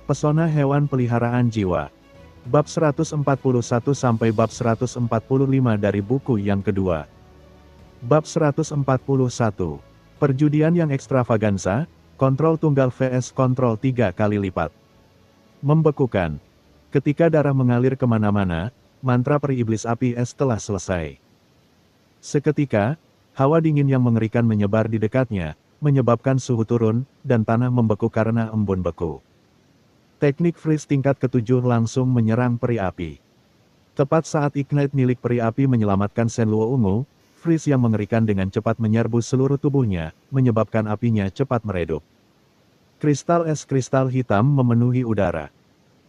Pesona hewan peliharaan jiwa. Bab 141 sampai bab 145 dari buku yang kedua. Bab 141. Perjudian yang ekstravaganza, kontrol tunggal vs kontrol 3 kali lipat. Membekukan. Ketika darah mengalir kemana-mana, mantra peri iblis api es telah selesai. Seketika, hawa dingin yang mengerikan menyebar di dekatnya, menyebabkan suhu turun, dan tanah membeku karena embun beku. Teknik freeze tingkat ke-7 langsung menyerang peri api. Tepat saat ignite milik peri api menyelamatkan Shenluo ungu, freeze yang mengerikan dengan cepat menyerbu seluruh tubuhnya, menyebabkan apinya cepat meredup. Kristal es kristal hitam memenuhi udara.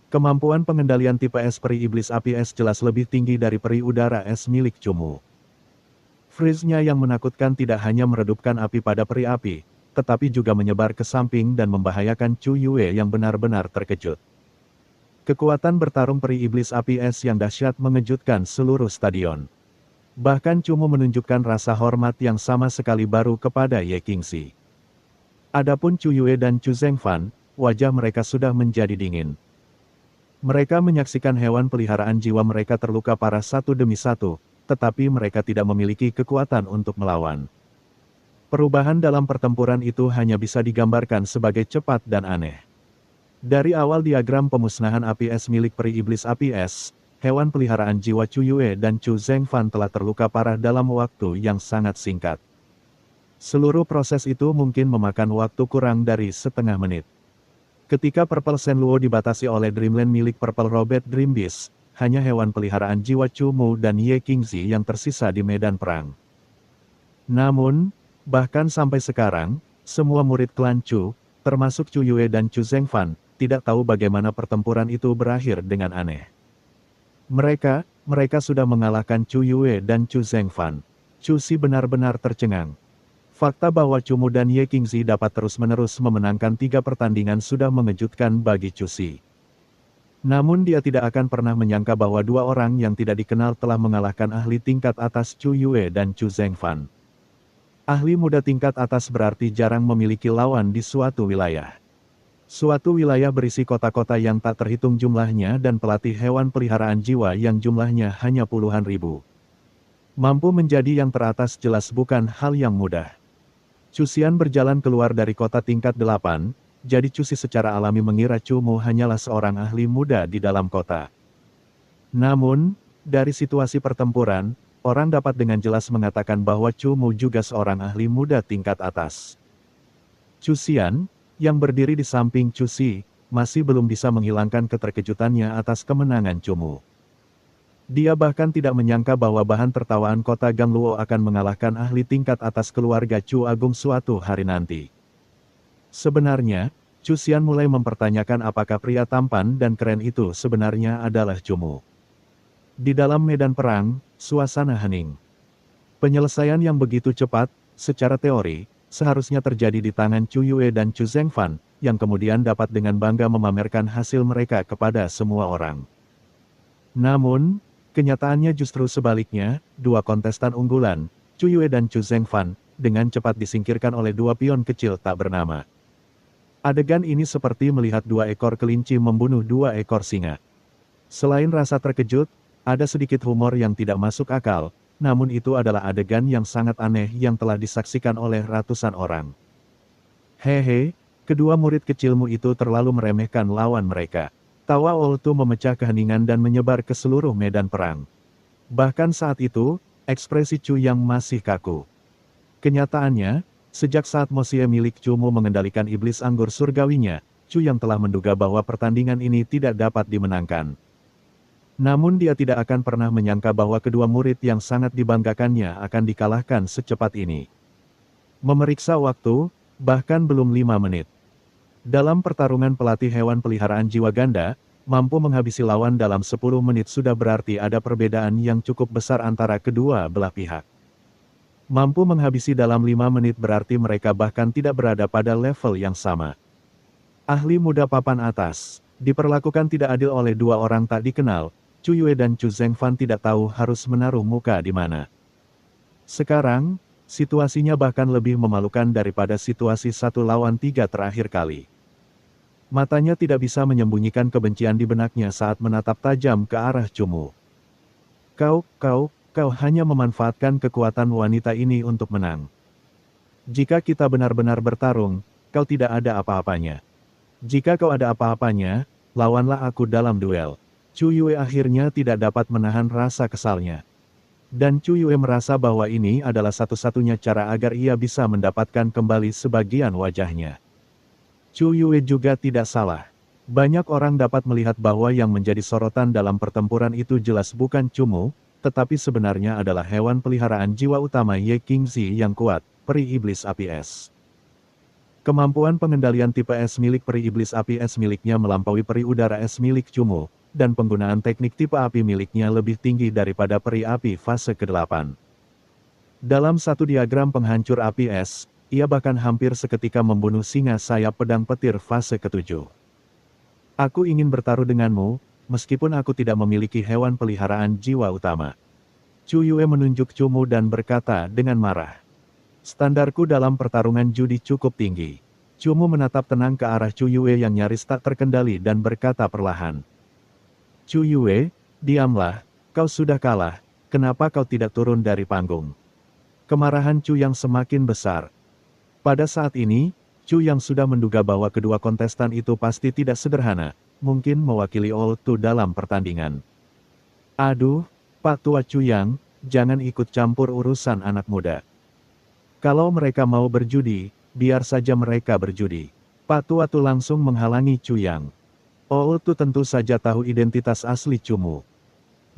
Kemampuan pengendalian tipe es peri iblis api es jelas lebih tinggi dari peri udara es milik Cumu. Freeze-nya yang menakutkan tidak hanya meredupkan api pada peri api, tetapi juga menyebar ke samping dan membahayakan Chu Yue yang benar-benar terkejut. Kekuatan bertarung peri iblis api es yang dahsyat mengejutkan seluruh stadion. Bahkan Cumu menunjukkan rasa hormat yang sama sekali baru kepada Ye Qingxi. Adapun Chu Yue dan Chu Zhengfan, wajah mereka sudah menjadi dingin. Mereka menyaksikan hewan peliharaan jiwa mereka terluka parah satu demi satu, tetapi mereka tidak memiliki kekuatan untuk melawan. Perubahan dalam pertempuran itu hanya bisa digambarkan sebagai cepat dan aneh. Dari awal diagram pemusnahan api es milik peri iblis api es, hewan peliharaan jiwa Chu Yue dan Chu Zhengfan telah terluka parah dalam waktu yang sangat singkat. Seluruh proses itu mungkin memakan waktu kurang dari setengah menit. Ketika Purple Shenluo dibatasi oleh Dreamland milik Purple Robot Dream Beast, hanya hewan peliharaan jiwa Chu Mu dan Ye Qingxi yang tersisa di medan perang. Namun, bahkan sampai sekarang, semua murid klan Chu, termasuk Chu Yue dan Chu Zhengfan, tidak tahu bagaimana pertempuran itu berakhir dengan aneh. Mereka sudah mengalahkan Chu Yue dan Chu Zhengfan. Chu Si benar-benar tercengang. Fakta bahwa Chu Mu dan Ye Qingxi dapat terus-menerus memenangkan 3 pertandingan sudah mengejutkan bagi Chu Si. Namun dia tidak akan pernah menyangka bahwa 2 orang yang tidak dikenal telah mengalahkan ahli tingkat atas Chu Yue dan Chu Zhengfan. Ahli muda tingkat atas berarti jarang memiliki lawan di suatu wilayah. Suatu wilayah berisi kota-kota yang tak terhitung jumlahnya dan pelatih hewan peliharaan jiwa yang jumlahnya hanya puluhan ribu. Mampu menjadi yang teratas jelas bukan hal yang mudah. Chu Xian berjalan keluar dari kota tingkat 8, jadi Chu Si secara alami mengira Chu Mu hanyalah seorang ahli muda di dalam kota. Namun, dari situasi pertempuran, orang dapat dengan jelas mengatakan bahwa Chu Mu juga seorang ahli muda tingkat atas. Chu Xian, yang berdiri di samping Chu Si, masih belum bisa menghilangkan keterkejutannya atas kemenangan Chu Mu. Dia bahkan tidak menyangka bahwa bahan tertawaan kota Gangluo akan mengalahkan ahli tingkat atas keluarga Chu Agung suatu hari nanti. Sebenarnya, Chu Xian mulai mempertanyakan apakah pria tampan dan keren itu sebenarnya adalah Chu Mu. Di dalam medan perang, suasana hening. Penyelesaian yang begitu cepat, secara teori, seharusnya terjadi di tangan Chu Yue dan Chu Zhengfan, yang kemudian dapat dengan bangga memamerkan hasil mereka kepada semua orang. Namun, kenyataannya justru sebaliknya, 2 kontestan unggulan, Chu Yue dan Chu Zhengfan, dengan cepat disingkirkan oleh 2 pion kecil tak bernama. Adegan ini seperti melihat 2 ekor kelinci membunuh 2 ekor singa. Selain rasa terkejut, ada sedikit humor yang tidak masuk akal, namun itu adalah adegan yang sangat aneh yang telah disaksikan oleh ratusan orang. Hehe, kedua murid kecilmu itu terlalu meremehkan lawan mereka. Tawa Oltu memecah keheningan dan menyebar ke seluruh medan perang. Bahkan saat itu, ekspresi Chu yang masih kaku. Kenyataannya, sejak saat Mosie milik Chu Mu mengendalikan iblis anggur surgawinya, Chu yang telah menduga bahwa pertandingan ini tidak dapat dimenangkan. Namun dia tidak akan pernah menyangka bahwa kedua murid yang sangat dibanggakannya akan dikalahkan secepat ini. Memeriksa waktu, bahkan belum 5 menit. Dalam pertarungan pelatih hewan peliharaan jiwa ganda, mampu menghabisi lawan dalam 10 menit sudah berarti ada perbedaan yang cukup besar antara kedua belah pihak. Mampu menghabisi dalam 5 menit berarti mereka bahkan tidak berada pada level yang sama. Ahli muda papan atas, diperlakukan tidak adil oleh 2 orang tak dikenal, Chu Yue dan Chu Zhengfan tidak tahu harus menaruh muka di mana. Sekarang, situasinya bahkan lebih memalukan daripada situasi 1 lawan 3 terakhir kali. Matanya tidak bisa menyembunyikan kebencian di benaknya saat menatap tajam ke arah Cumu. Kau hanya memanfaatkan kekuatan wanita ini untuk menang. Jika kita benar-benar bertarung, kau tidak ada apa-apanya. Jika kau ada apa-apanya, lawanlah aku dalam duel. Chu Yue akhirnya tidak dapat menahan rasa kesalnya. Dan Chu Yue merasa bahwa ini adalah satu-satunya cara agar ia bisa mendapatkan kembali sebagian wajahnya. Chu Yue juga tidak salah. Banyak orang dapat melihat bahwa yang menjadi sorotan dalam pertempuran itu jelas bukan Cumu, tetapi sebenarnya adalah hewan peliharaan jiwa utama Ye Qingzi yang kuat, peri iblis api es. Kemampuan pengendalian tipe es milik peri iblis api es miliknya melampaui peri udara es milik Cumu, dan penggunaan teknik tipe api miliknya lebih tinggi daripada peri api fase ke-8. Dalam satu diagram penghancur api es, ia bahkan hampir seketika membunuh singa sayap pedang petir fase ke-7. Aku ingin bertaruh denganmu, meskipun aku tidak memiliki hewan peliharaan jiwa utama. Chu Yue menunjuk Cumu dan berkata dengan marah. Standarku dalam pertarungan judi cukup tinggi. Cumu menatap tenang ke arah Chu Yue yang nyaris tak terkendali dan berkata perlahan. Chu Yue, diamlah, kau sudah kalah, kenapa kau tidak turun dari panggung? Kemarahan Chu yang semakin besar. Pada saat ini, Chu yang sudah menduga bahwa kedua kontestan itu pasti tidak sederhana, mungkin mewakili Old Tu dalam pertandingan. Aduh, Pak Tua Chu Yang, jangan ikut campur urusan anak muda. Kalau mereka mau berjudi, biar saja mereka berjudi. Pak Tua Tu langsung menghalangi Chu Yang. Old Tu tentu saja tahu identitas asli Cumu.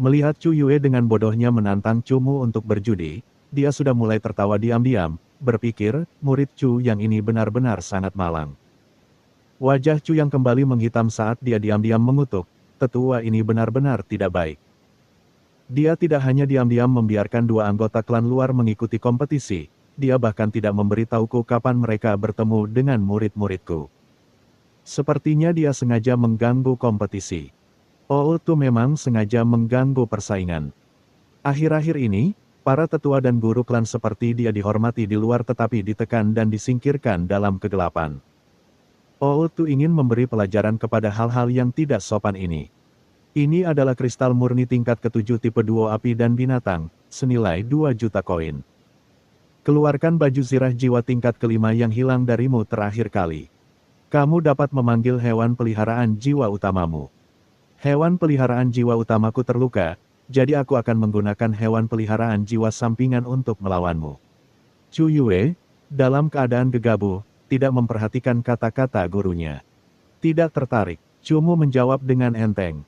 Melihat Chu Yue dengan bodohnya menantang Cumu untuk berjudi, dia sudah mulai tertawa diam-diam, berpikir, murid Chu yang ini benar-benar sangat malang. Wajah Chu yang kembali menghitam saat dia diam-diam mengutuk, tetua ini benar-benar tidak baik. Dia tidak hanya diam-diam membiarkan dua anggota klan luar mengikuti kompetisi, dia bahkan tidak memberitahuku kapan mereka bertemu dengan murid-muridku. Sepertinya dia sengaja mengganggu kompetisi. Old Tu memang sengaja mengganggu persaingan. Akhir-akhir ini, para tetua dan guru klan seperti dia dihormati di luar tetapi ditekan dan disingkirkan dalam kegelapan. Old Tu ingin memberi pelajaran kepada hal-hal yang tidak sopan ini. Ini adalah kristal murni tingkat ke-7 tipe duo api dan binatang, senilai 2 juta koin. Keluarkan baju zirah jiwa tingkat ke-5 yang hilang darimu terakhir kali. Kamu dapat memanggil hewan peliharaan jiwa utamamu. Hewan peliharaan jiwa utamaku terluka, jadi aku akan menggunakan hewan peliharaan jiwa sampingan untuk melawanmu. Chu Yue, dalam keadaan gegabah, tidak memperhatikan kata-kata gurunya. Tidak tertarik, Cumu menjawab dengan enteng.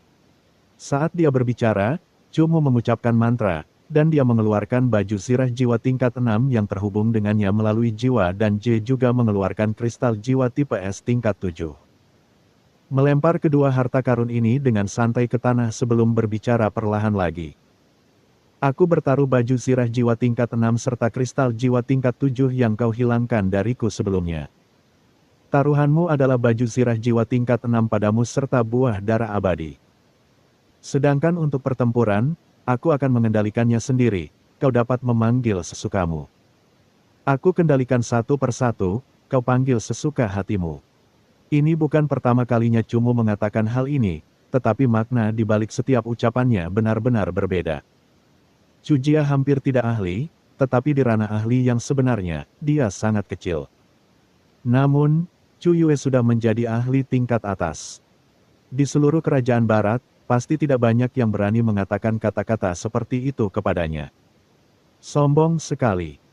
Saat dia berbicara, Cumu mengucapkan mantra, dan dia mengeluarkan baju zirah jiwa tingkat 6 yang terhubung dengannya melalui jiwa dan J juga mengeluarkan kristal jiwa tipe S tingkat 7. Melempar kedua harta karun ini dengan santai ke tanah sebelum berbicara perlahan lagi. Aku bertaruh baju zirah jiwa tingkat 6 serta kristal jiwa tingkat 7 yang kau hilangkan dariku sebelumnya. Taruhanmu adalah baju zirah jiwa tingkat 6 padamu serta buah darah abadi. Sedangkan untuk pertempuran, aku akan mengendalikannya sendiri, kau dapat memanggil sesukamu. Aku kendalikan satu persatu, kau panggil sesuka hatimu. Ini bukan pertama kalinya Cumu mengatakan hal ini, tetapi makna di balik setiap ucapannya benar-benar berbeda. Chu Jia hampir tidak ahli, tetapi di ranah ahli yang sebenarnya, dia sangat kecil. Namun, Chu Yue sudah menjadi ahli tingkat atas. Di seluruh kerajaan barat, pasti tidak banyak yang berani mengatakan kata-kata seperti itu kepadanya. Sombong sekali.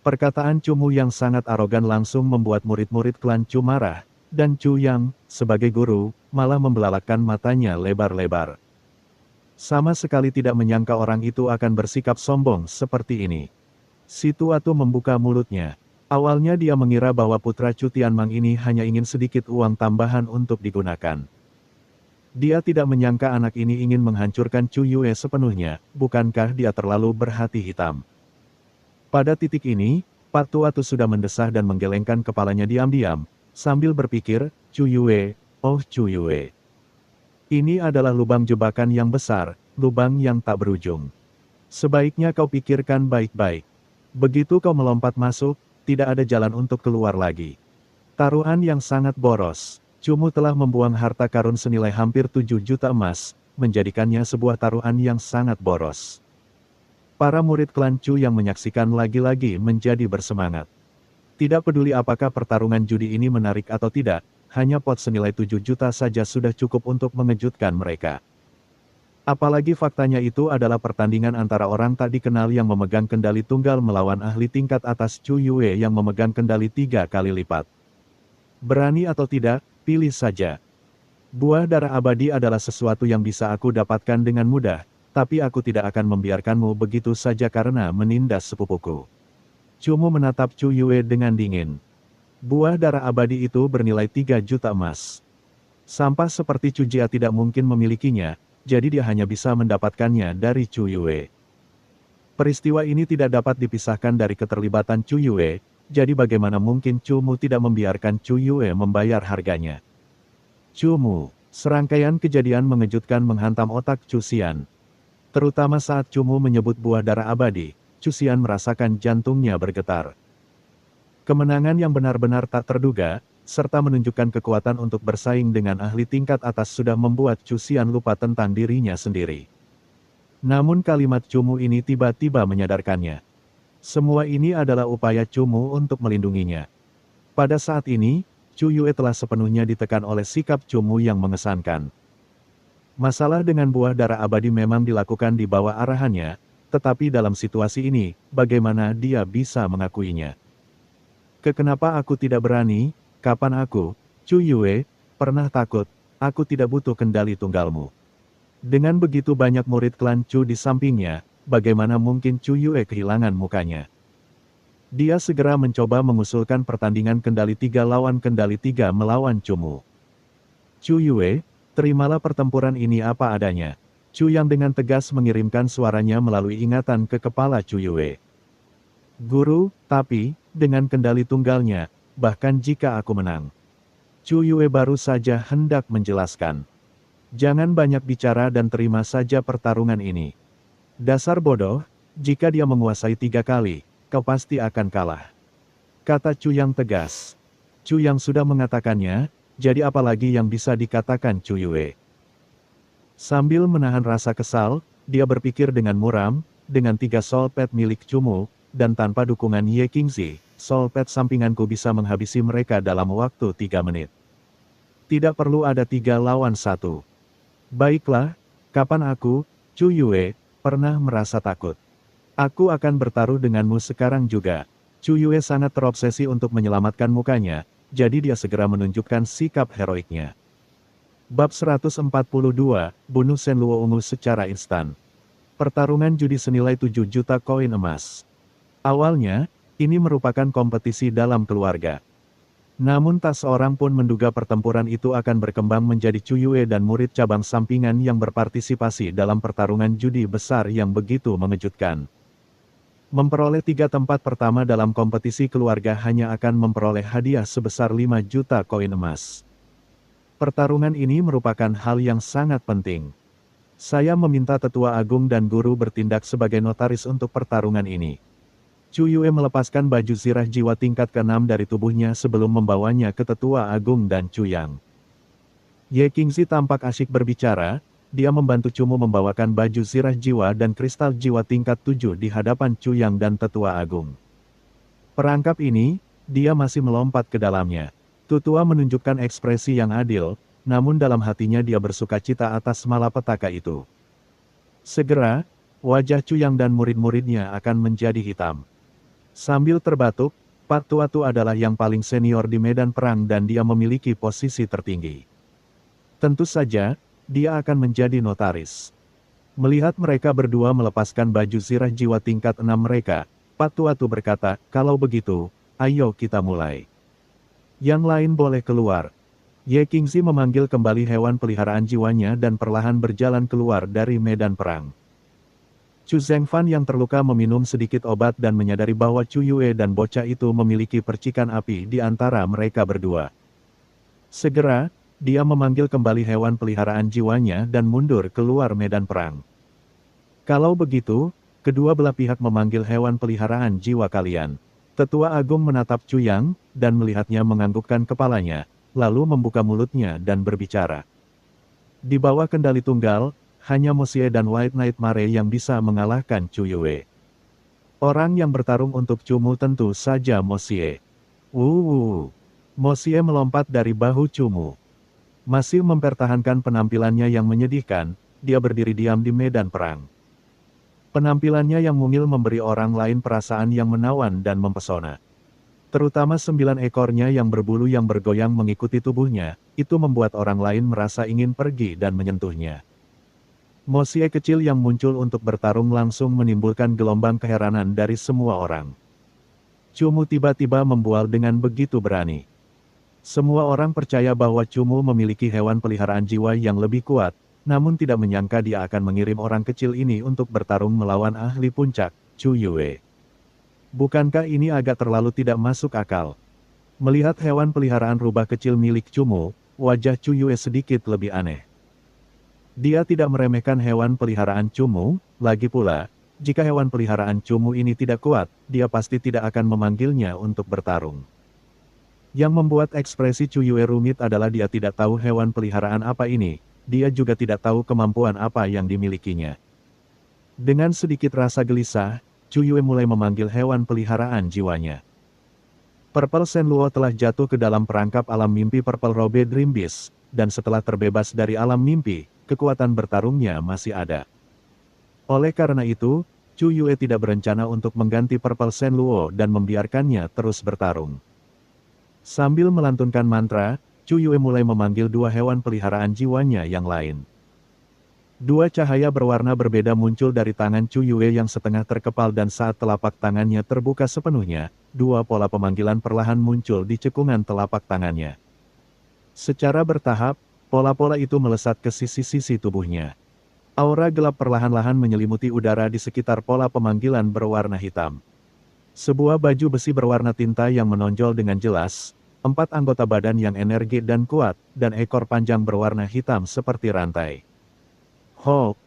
Perkataan Cumu yang sangat arogan langsung membuat murid-murid klan Chu marah, dan Chu Yang, sebagai guru, malah membelalakkan matanya lebar-lebar. Sama sekali tidak menyangka orang itu akan bersikap sombong seperti ini. Si tua Tu membuka mulutnya. Awalnya dia mengira bahwa putra Chu Tianmang ini hanya ingin sedikit uang tambahan untuk digunakan. Dia tidak menyangka anak ini ingin menghancurkan Chu Yue sepenuhnya, bukankah dia terlalu berhati hitam? Pada titik ini, Pak Tua Tu sudah mendesah dan menggelengkan kepalanya diam-diam, sambil berpikir, Chu Yue, oh Chu Yue. Ini adalah lubang jebakan yang besar, lubang yang tak berujung. Sebaiknya kau pikirkan baik-baik. Begitu kau melompat masuk, tidak ada jalan untuk keluar lagi. Taruhan yang sangat boros. Cumu telah membuang harta karun senilai hampir 7 juta emas, menjadikannya sebuah taruhan yang sangat boros. Para murid klan Chu yang menyaksikan lagi-lagi menjadi bersemangat. Tidak peduli apakah pertarungan judi ini menarik atau tidak, hanya pot senilai 7 juta saja sudah cukup untuk mengejutkan mereka. Apalagi faktanya itu adalah pertandingan antara orang tak dikenal yang memegang kendali tunggal melawan ahli tingkat atas Chu Yue yang memegang kendali 3 kali lipat. Berani atau tidak, pilih saja. Buah darah abadi adalah sesuatu yang bisa aku dapatkan dengan mudah, tapi aku tidak akan membiarkanmu begitu saja karena menindas sepupuku. Cumu menatap Chu Yue dengan dingin. Buah darah abadi itu bernilai 3 juta emas. Sampah seperti Chu Jia tidak mungkin memilikinya, jadi dia hanya bisa mendapatkannya dari Chu Yue. Peristiwa ini tidak dapat dipisahkan dari keterlibatan Chu Yue, jadi bagaimana mungkin Chu Mu tidak membiarkan Chu Yue membayar harganya. Chu Mu, serangkaian kejadian mengejutkan menghantam otak Chu Xian. Terutama saat Chu Mu menyebut buah darah abadi, Chu Xian merasakan jantungnya bergetar. Kemenangan yang benar-benar tak terduga, serta menunjukkan kekuatan untuk bersaing dengan ahli tingkat atas sudah membuat Chu Xian lupa tentang dirinya sendiri. Namun kalimat Chu Mu ini tiba-tiba menyadarkannya. Semua ini adalah upaya Chu Mu untuk melindunginya. Pada saat ini, Chu Yue telah sepenuhnya ditekan oleh sikap Chu Mu yang mengesankan. Masalah dengan buah darah abadi memang dilakukan di bawah arahannya, tetapi dalam situasi ini, bagaimana dia bisa mengakuinya? Kenapa aku tidak berani? Kapan aku, Chu Yue, pernah takut? Aku tidak butuh kendali tunggalmu. Dengan begitu banyak murid klan Chu di sampingnya, bagaimana mungkin Chu Yue kehilangan mukanya? Dia segera mencoba mengusulkan pertandingan kendali 3 lawan kendali 3 melawan Chu Mu. Chu Yue, terimalah pertempuran ini apa adanya. Chu yang dengan tegas mengirimkan suaranya melalui ingatan ke kepala Chu Yue. Guru, tapi, dengan kendali tunggalnya, bahkan jika aku menang. Chu Yue baru saja hendak menjelaskan. Jangan banyak bicara dan terima saja pertarungan ini. Dasar bodoh, jika dia menguasai 3 kali, kau pasti akan kalah. Kata Chu yang tegas. Chu yang sudah mengatakannya, jadi apalagi yang bisa dikatakan Chu Yue. Sambil menahan rasa kesal, dia berpikir dengan muram, dengan 3 solpet milik Chu Mu, dan tanpa dukungan Ye Qingzi, solpet sampinganku bisa menghabisi mereka dalam waktu 3 menit. Tidak perlu ada 3 lawan 1. Baiklah, kapan aku, Chu Yue, pernah merasa takut? Aku akan bertaruh denganmu sekarang juga. Chu Yue sangat terobsesi untuk menyelamatkan mukanya, jadi dia segera menunjukkan sikap heroiknya. Bab 142, bunuh Shen Luo Ungu secara instan. Pertarungan judi senilai 7 juta koin emas. Awalnya, ini merupakan kompetisi dalam keluarga. Namun tak seorang pun menduga pertempuran itu akan berkembang menjadi Chu Yue dan murid cabang sampingan yang berpartisipasi dalam pertarungan judi besar yang begitu mengejutkan. Memperoleh 3 tempat pertama dalam kompetisi keluarga hanya akan memperoleh hadiah sebesar 5 juta koin emas. Pertarungan ini merupakan hal yang sangat penting. Saya meminta tetua agung dan guru bertindak sebagai notaris untuk pertarungan ini. Chu Yue melepaskan baju zirah jiwa tingkat ke-6 dari tubuhnya sebelum membawanya ke tetua agung dan Chu Yang. Ye Qingzi tampak asyik berbicara, dia membantu Chu Mu membawakan baju zirah jiwa dan kristal jiwa tingkat 7 di hadapan Chu Yang dan tetua agung. Perangkap ini, dia masih melompat ke dalamnya. Tetua menunjukkan ekspresi yang adil, namun dalam hatinya dia bersukacita atas malapetaka itu. Segera, wajah Chu Yang dan murid-muridnya akan menjadi hitam. Sambil terbatuk, Pak Tuatu adalah yang paling senior di medan perang dan dia memiliki posisi tertinggi. Tentu saja, dia akan menjadi notaris. Melihat mereka berdua melepaskan baju zirah jiwa tingkat 6 mereka, Pak Tuatu berkata, kalau begitu, ayo kita mulai. Yang lain boleh keluar. Ye Qingzi memanggil kembali hewan peliharaan jiwanya dan perlahan berjalan keluar dari medan perang. Chu Zhengfan yang terluka meminum sedikit obat dan menyadari bahwa Chu Yue dan bocah itu memiliki percikan api di antara mereka berdua. Segera, dia memanggil kembali hewan peliharaan jiwanya dan mundur keluar medan perang. Kalau begitu, kedua belah pihak memanggil hewan peliharaan jiwa kalian. Tetua Agung menatap Chuyang, dan melihatnya menganggukkan kepalanya, lalu membuka mulutnya dan berbicara. Di bawah kendali tunggal, hanya Mosie dan White Knight Mare yang bisa mengalahkan Chu Yue. Orang yang bertarung untuk Cumu tentu saja Mosie. Mosie melompat dari bahu Cumu. Masih mempertahankan penampilannya yang menyedihkan, dia berdiri diam di medan perang. Penampilannya yang mungil memberi orang lain perasaan yang menawan dan mempesona. Terutama 9 ekornya yang berbulu yang bergoyang mengikuti tubuhnya, itu membuat orang lain merasa ingin pergi dan menyentuhnya. Mosie kecil yang muncul untuk bertarung langsung menimbulkan gelombang keheranan dari semua orang. Cumu tiba-tiba membual dengan begitu berani. Semua orang percaya bahwa Cumu memiliki hewan peliharaan jiwa yang lebih kuat, namun tidak menyangka dia akan mengirim orang kecil ini untuk bertarung melawan ahli puncak, Chu Yue. Bukankah ini agak terlalu tidak masuk akal? Melihat hewan peliharaan rubah kecil milik Cumu, wajah Chu Yue sedikit lebih aneh. Dia tidak meremehkan hewan peliharaan Cumu, lagi pula, jika hewan peliharaan Cumu ini tidak kuat, dia pasti tidak akan memanggilnya untuk bertarung. Yang membuat ekspresi Chu Yue rumit adalah dia tidak tahu hewan peliharaan apa ini. Dia juga tidak tahu kemampuan apa yang dimilikinya. Dengan sedikit rasa gelisah, Chu Yue mulai memanggil hewan peliharaan jiwanya. Purple Shenluo telah jatuh ke dalam perangkap alam mimpi Purple Robe Dream Beast, dan setelah terbebas dari alam mimpi, kekuatan bertarungnya masih ada. Oleh karena itu, Chu Yue tidak berencana untuk mengganti Purple Shenluo dan membiarkannya terus bertarung. Sambil melantunkan mantra, Chu Yue mulai memanggil dua hewan peliharaan jiwanya yang lain. Dua cahaya berwarna berbeda muncul dari tangan Chu Yue yang setengah terkepal dan saat telapak tangannya terbuka sepenuhnya, dua pola pemanggilan perlahan muncul di cekungan telapak tangannya. Secara bertahap, pola-pola itu melesat ke sisi-sisi tubuhnya. Aura gelap perlahan-lahan menyelimuti udara di sekitar pola pemanggilan berwarna hitam. Sebuah baju besi berwarna tinta yang menonjol dengan jelas, 4 anggota badan yang energi dan kuat, dan ekor panjang berwarna hitam seperti rantai.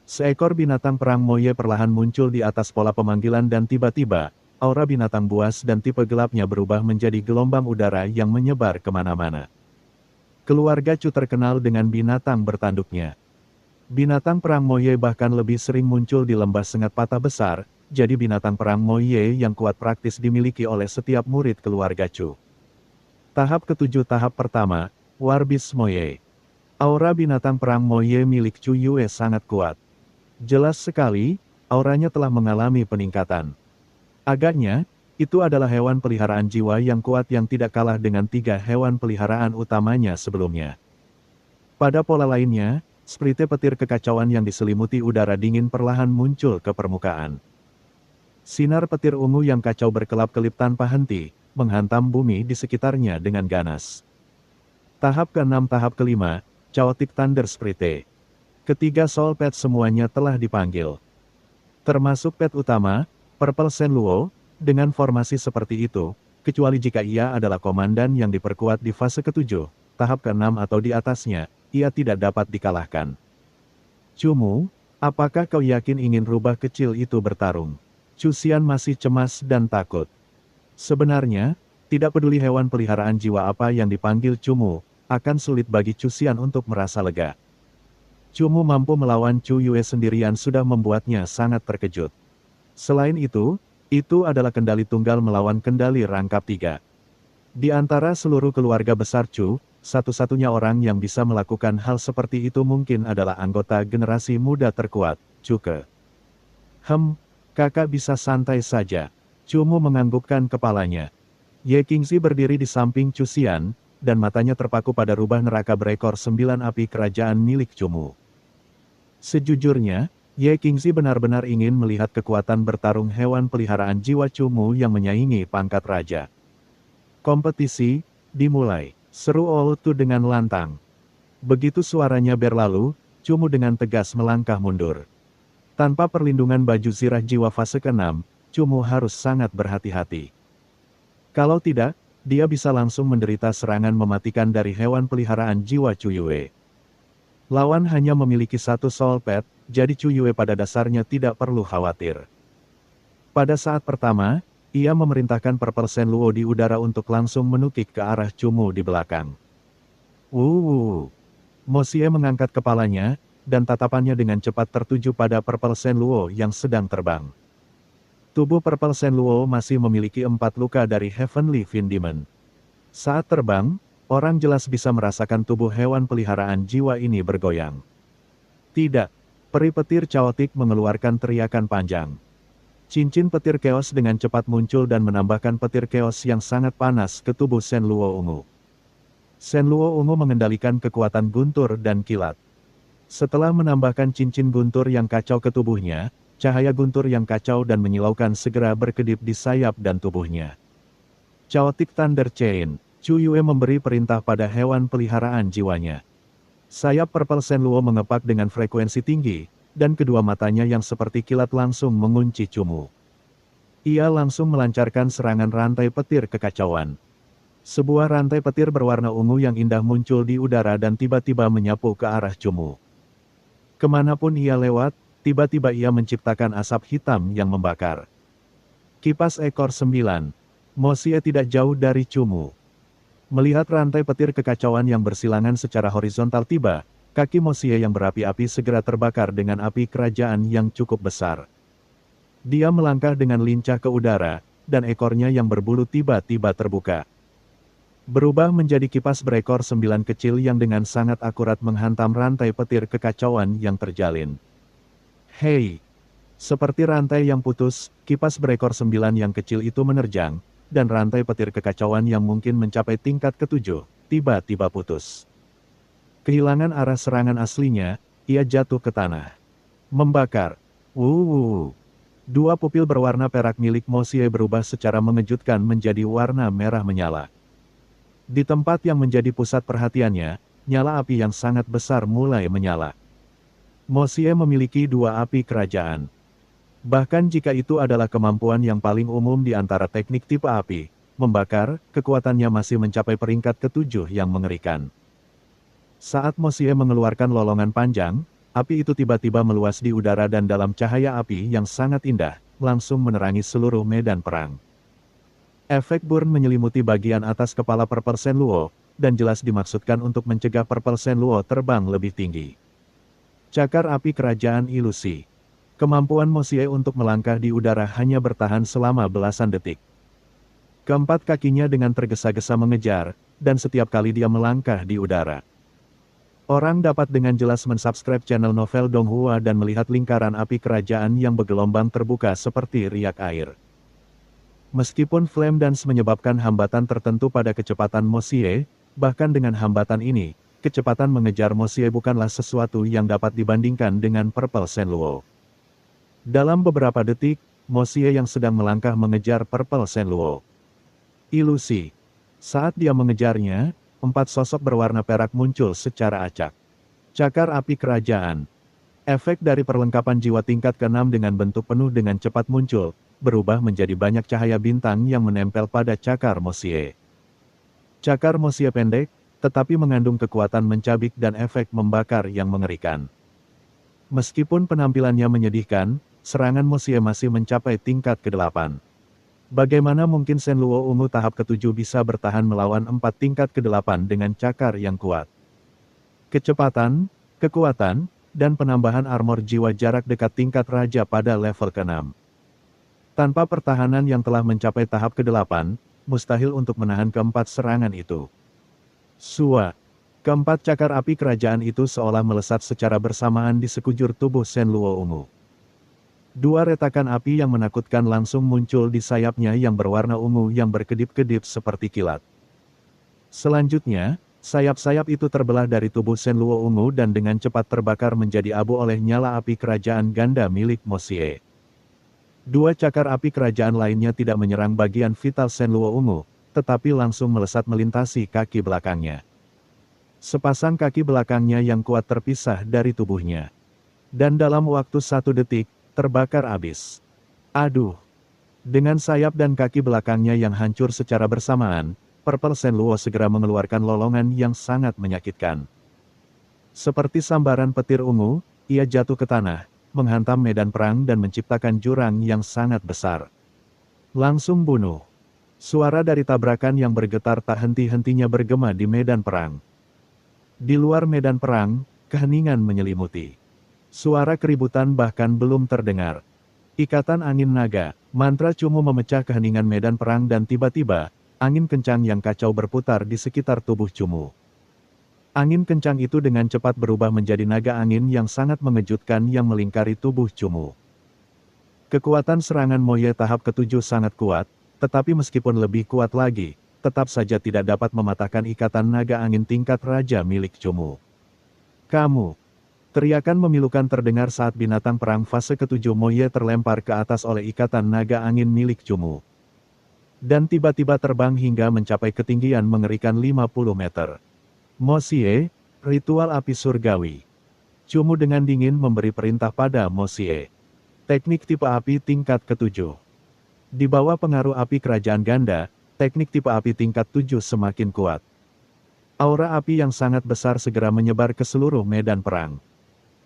Seekor binatang perang Moye perlahan muncul di atas pola pemanggilan dan tiba-tiba, aura binatang buas dan tipe gelapnya berubah menjadi gelombang udara yang menyebar kemana-mana. Keluarga Chu terkenal dengan binatang bertanduknya. Binatang perang Moye bahkan lebih sering muncul di lembah sengat patah besar, jadi binatang perang Moye yang kuat praktis dimiliki oleh setiap murid keluarga Chu. Tahap ketujuh. Tahap pertama, War Beast Moye. Aura binatang perang Moye milik Chu Yue sangat kuat. Jelas sekali, auranya telah mengalami peningkatan. Agaknya, itu adalah hewan peliharaan jiwa yang kuat yang tidak kalah dengan 3 hewan peliharaan utamanya sebelumnya. Pada pola lainnya, seperti petir kekacauan yang diselimuti udara dingin perlahan muncul ke permukaan. Sinar petir ungu yang kacau berkelap-kelip tanpa henti, menghantam bumi di sekitarnya dengan ganas. Tahap ke-6. Tahap kelima, Chaotic Thunder Sprite. Ketiga Soul Pet semuanya telah dipanggil. Termasuk pet utama, Purple Shenluo, dengan formasi seperti itu, kecuali jika ia adalah komandan yang diperkuat di fase ke-7, tahap ke-6 atau di atasnya, ia tidak dapat dikalahkan. Cumu, apakah kau yakin ingin rubah kecil itu bertarung? Chu Xian masih cemas dan takut. Sebenarnya, tidak peduli hewan peliharaan jiwa apa yang dipanggil Cumu, akan sulit bagi Chu Xian untuk merasa lega. Cumu mampu melawan Chu Yue sendirian sudah membuatnya sangat terkejut. Selain itu adalah kendali tunggal melawan kendali rangkap 3. Di antara seluruh keluarga besar Chu, satu-satunya orang yang bisa melakukan hal seperti itu mungkin adalah anggota generasi muda terkuat, Chu Ke. Kakak bisa santai saja. Cumu menganggukkan kepalanya. Ye Qingzi berdiri di samping Chu Xian, dan matanya terpaku pada rubah neraka berekor 9 api kerajaan milik Cumu. Sejujurnya, Ye Qingzi benar-benar ingin melihat kekuatan bertarung hewan peliharaan jiwa Cumu yang menyaingi pangkat raja. Kompetisi dimulai, seru Outu dengan lantang. Begitu suaranya berlalu, Cumu dengan tegas melangkah mundur. Tanpa perlindungan baju zirah jiwa fase ke-6, Cumu harus sangat berhati-hati. Kalau tidak, dia bisa langsung menderita serangan mematikan dari hewan peliharaan jiwa Chu Yue. Lawan hanya memiliki satu soul pad, jadi Chu Yue pada dasarnya tidak perlu khawatir. Pada saat pertama, ia memerintahkan Purple Shen Luo di udara untuk langsung menukik ke arah Chu Mu di belakang. Mo Xie mengangkat kepalanya, dan tatapannya dengan cepat tertuju pada Purple Shen Luo yang sedang terbang. Tubuh Purple Shen Luo masih memiliki 4 luka dari Heavenly Fin Demon. Saat terbang, orang jelas bisa merasakan tubuh hewan peliharaan jiwa ini bergoyang. Tidak, peri petir Chaotic mengeluarkan teriakan panjang. Cincin petir keos dengan cepat muncul dan menambahkan petir keos yang sangat panas ke tubuh Shen Luo ungu. Shen Luo ungu mengendalikan kekuatan guntur dan kilat. Setelah menambahkan cincin guntur yang kacau ke tubuhnya, cahaya guntur yang kacau dan menyilaukan segera berkedip di sayap dan tubuhnya. Chaotic Thunder Chain, Chu Yue memberi perintah pada hewan peliharaan jiwanya. Sayap Purple Shen Luo mengepak dengan frekuensi tinggi, dan kedua matanya yang seperti kilat langsung mengunci Chu Mu. Ia langsung melancarkan serangan rantai petir kekacauan. Sebuah rantai petir berwarna ungu yang indah muncul di udara dan tiba-tiba menyapu ke arah Chu Mu. Kemanapun ia lewat, tiba-tiba ia menciptakan asap hitam yang membakar. Kipas ekor 9. Mo Xie tidak jauh dari Chu Mu. Melihat rantai petir kekacauan yang bersilangan secara horizontal tiba, kaki Mo Xie yang berapi-api segera terbakar dengan api kerajaan yang cukup besar. Dia melangkah dengan lincah ke udara, dan ekornya yang berbulu tiba-tiba terbuka. Berubah menjadi kipas berekor 9 kecil yang dengan sangat akurat menghantam rantai petir kekacauan yang terjalin. Hei! Seperti rantai yang putus, kipas berekor 9 yang kecil itu menerjang, dan rantai petir kekacauan yang mungkin mencapai tingkat ke-7, tiba-tiba putus. Kehilangan arah serangan aslinya, ia jatuh ke tanah. Membakar. Dua pupil berwarna perak milik Mo Xie berubah secara mengejutkan menjadi warna merah menyala. Di tempat yang menjadi pusat perhatiannya, nyala api yang sangat besar mulai menyala. Mo Xie memiliki 2 api kerajaan. Bahkan jika itu adalah kemampuan yang paling umum di antara teknik tipe api, membakar, kekuatannya masih mencapai peringkat ke-7 yang mengerikan. Saat Mo Xie mengeluarkan lolongan panjang, api itu tiba-tiba meluas di udara dan dalam cahaya api yang sangat indah, langsung menerangi seluruh medan perang. Efek burn menyelimuti bagian atas kepala Purple Shen Luo, dan jelas dimaksudkan untuk mencegah Purple Shen Luo terbang lebih tinggi. Cakar api kerajaan ilusi. Kemampuan Mo Xie untuk melangkah di udara hanya bertahan selama belasan detik. Keempat kakinya dengan tergesa-gesa mengejar, dan setiap kali dia melangkah di udara. Orang dapat dengan jelas mensubscribe channel Novel Donghua dan melihat lingkaran api kerajaan yang bergelombang terbuka seperti riak air. Meskipun Flame Dance menyebabkan hambatan tertentu pada kecepatan Mo Xie, bahkan dengan hambatan ini, kecepatan mengejar Mo Xie bukanlah sesuatu yang dapat dibandingkan dengan Purple Shen Luo. Dalam beberapa detik, Mo Xie yang sedang melangkah mengejar Purple Shen Luo. Ilusi. Saat dia mengejarnya, 4 sosok berwarna perak muncul secara acak. Cakar api kerajaan. Efek dari perlengkapan jiwa tingkat ke-6 dengan bentuk penuh dengan cepat muncul, berubah menjadi banyak cahaya bintang yang menempel pada cakar Mo Xie. Cakar Mo Xie pendek, tetapi mengandung kekuatan mencabik dan efek membakar yang mengerikan. Meskipun penampilannya menyedihkan, serangan Mo Xie masih mencapai tingkat ke-8. Bagaimana mungkin Shen Luo ungu tahap ke-7 bisa bertahan melawan 4 tingkat ke-8 dengan cakar yang kuat? Kecepatan, kekuatan, dan penambahan armor jiwa jarak dekat tingkat raja pada level ke-6. Tanpa pertahanan yang telah mencapai tahap ke-8, mustahil untuk menahan keempat serangan itu. Sua. Keempat cakar api kerajaan itu seolah melesat secara bersamaan di sekujur tubuh Shen Luo ungu. 2 retakan api yang menakutkan langsung muncul di sayapnya yang berwarna ungu yang berkedip-kedip seperti kilat. Selanjutnya, sayap-sayap itu terbelah dari tubuh Shen Luo ungu dan dengan cepat terbakar menjadi abu oleh nyala api kerajaan ganda milik Mo Xie. 2 cakar api kerajaan lainnya tidak menyerang bagian vital Shen Luo ungu, tetapi langsung melesat melintasi kaki belakangnya. Sepasang kaki belakangnya yang kuat terpisah dari tubuhnya. Dan dalam waktu 1 detik, terbakar habis. Aduh! Dengan sayap dan kaki belakangnya yang hancur secara bersamaan, Purple Shen Luo segera mengeluarkan lolongan yang sangat menyakitkan. Seperti sambaran petir ungu, ia jatuh ke tanah, menghantam medan perang dan menciptakan jurang yang sangat besar. Langsung bunuh. Suara dari tabrakan yang bergetar tak henti-hentinya bergema di medan perang. Di luar medan perang, keheningan menyelimuti. Suara keributan bahkan belum terdengar. Ikatan angin naga, mantra Cumu memecah keheningan medan perang dan tiba-tiba, angin kencang yang kacau berputar di sekitar tubuh Cumu. Angin kencang itu dengan cepat berubah menjadi naga angin yang sangat mengejutkan yang melingkari tubuh Cumu. Kekuatan serangan Moye tahap ke-7 sangat kuat, tetapi meskipun lebih kuat lagi, tetap saja tidak dapat mematahkan ikatan naga angin tingkat raja milik Cumu. Kamu! Teriakan memilukan terdengar saat binatang perang fase ke-7 Moye terlempar ke atas oleh ikatan naga angin milik Cumu. Dan tiba-tiba terbang hingga mencapai ketinggian mengerikan 50 meter. Mo Xie, ritual api surgawi. Cumu dengan dingin memberi perintah pada Mo Xie. Teknik tipe api tingkat ke-7. Di bawah pengaruh api kerajaan ganda, teknik tipe api tingkat 7 semakin kuat. Aura api yang sangat besar segera menyebar ke seluruh medan perang.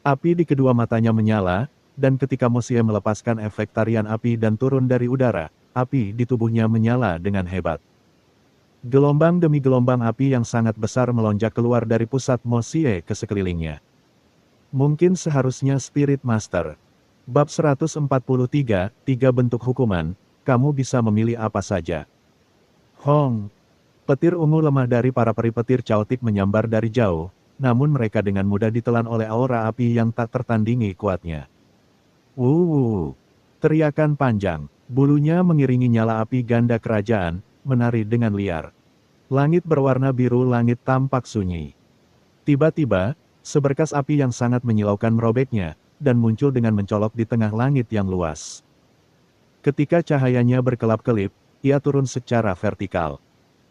Api di kedua matanya menyala, dan ketika Mo Xie melepaskan efek tarian api dan turun dari udara, api di tubuhnya menyala dengan hebat. Gelombang demi gelombang api yang sangat besar melonjak keluar dari pusat Mo Xie ke sekelilingnya. Mungkin seharusnya Spirit Master. Bab 143, 3 bentuk hukuman, kamu bisa memilih apa saja. Hong! Petir ungu lemah dari para peri petir Chaotic menyambar dari jauh, namun mereka dengan mudah ditelan oleh aura api yang tak tertandingi kuatnya. Wuh! Teriakan panjang, bulunya mengiringi nyala api ganda kerajaan, menari dengan liar. Langit berwarna biru, langit tampak sunyi. Tiba-tiba, seberkas api yang sangat menyilaukan merobeknya, dan muncul dengan mencolok di tengah langit yang luas. Ketika cahayanya berkelap-kelip, ia turun secara vertikal.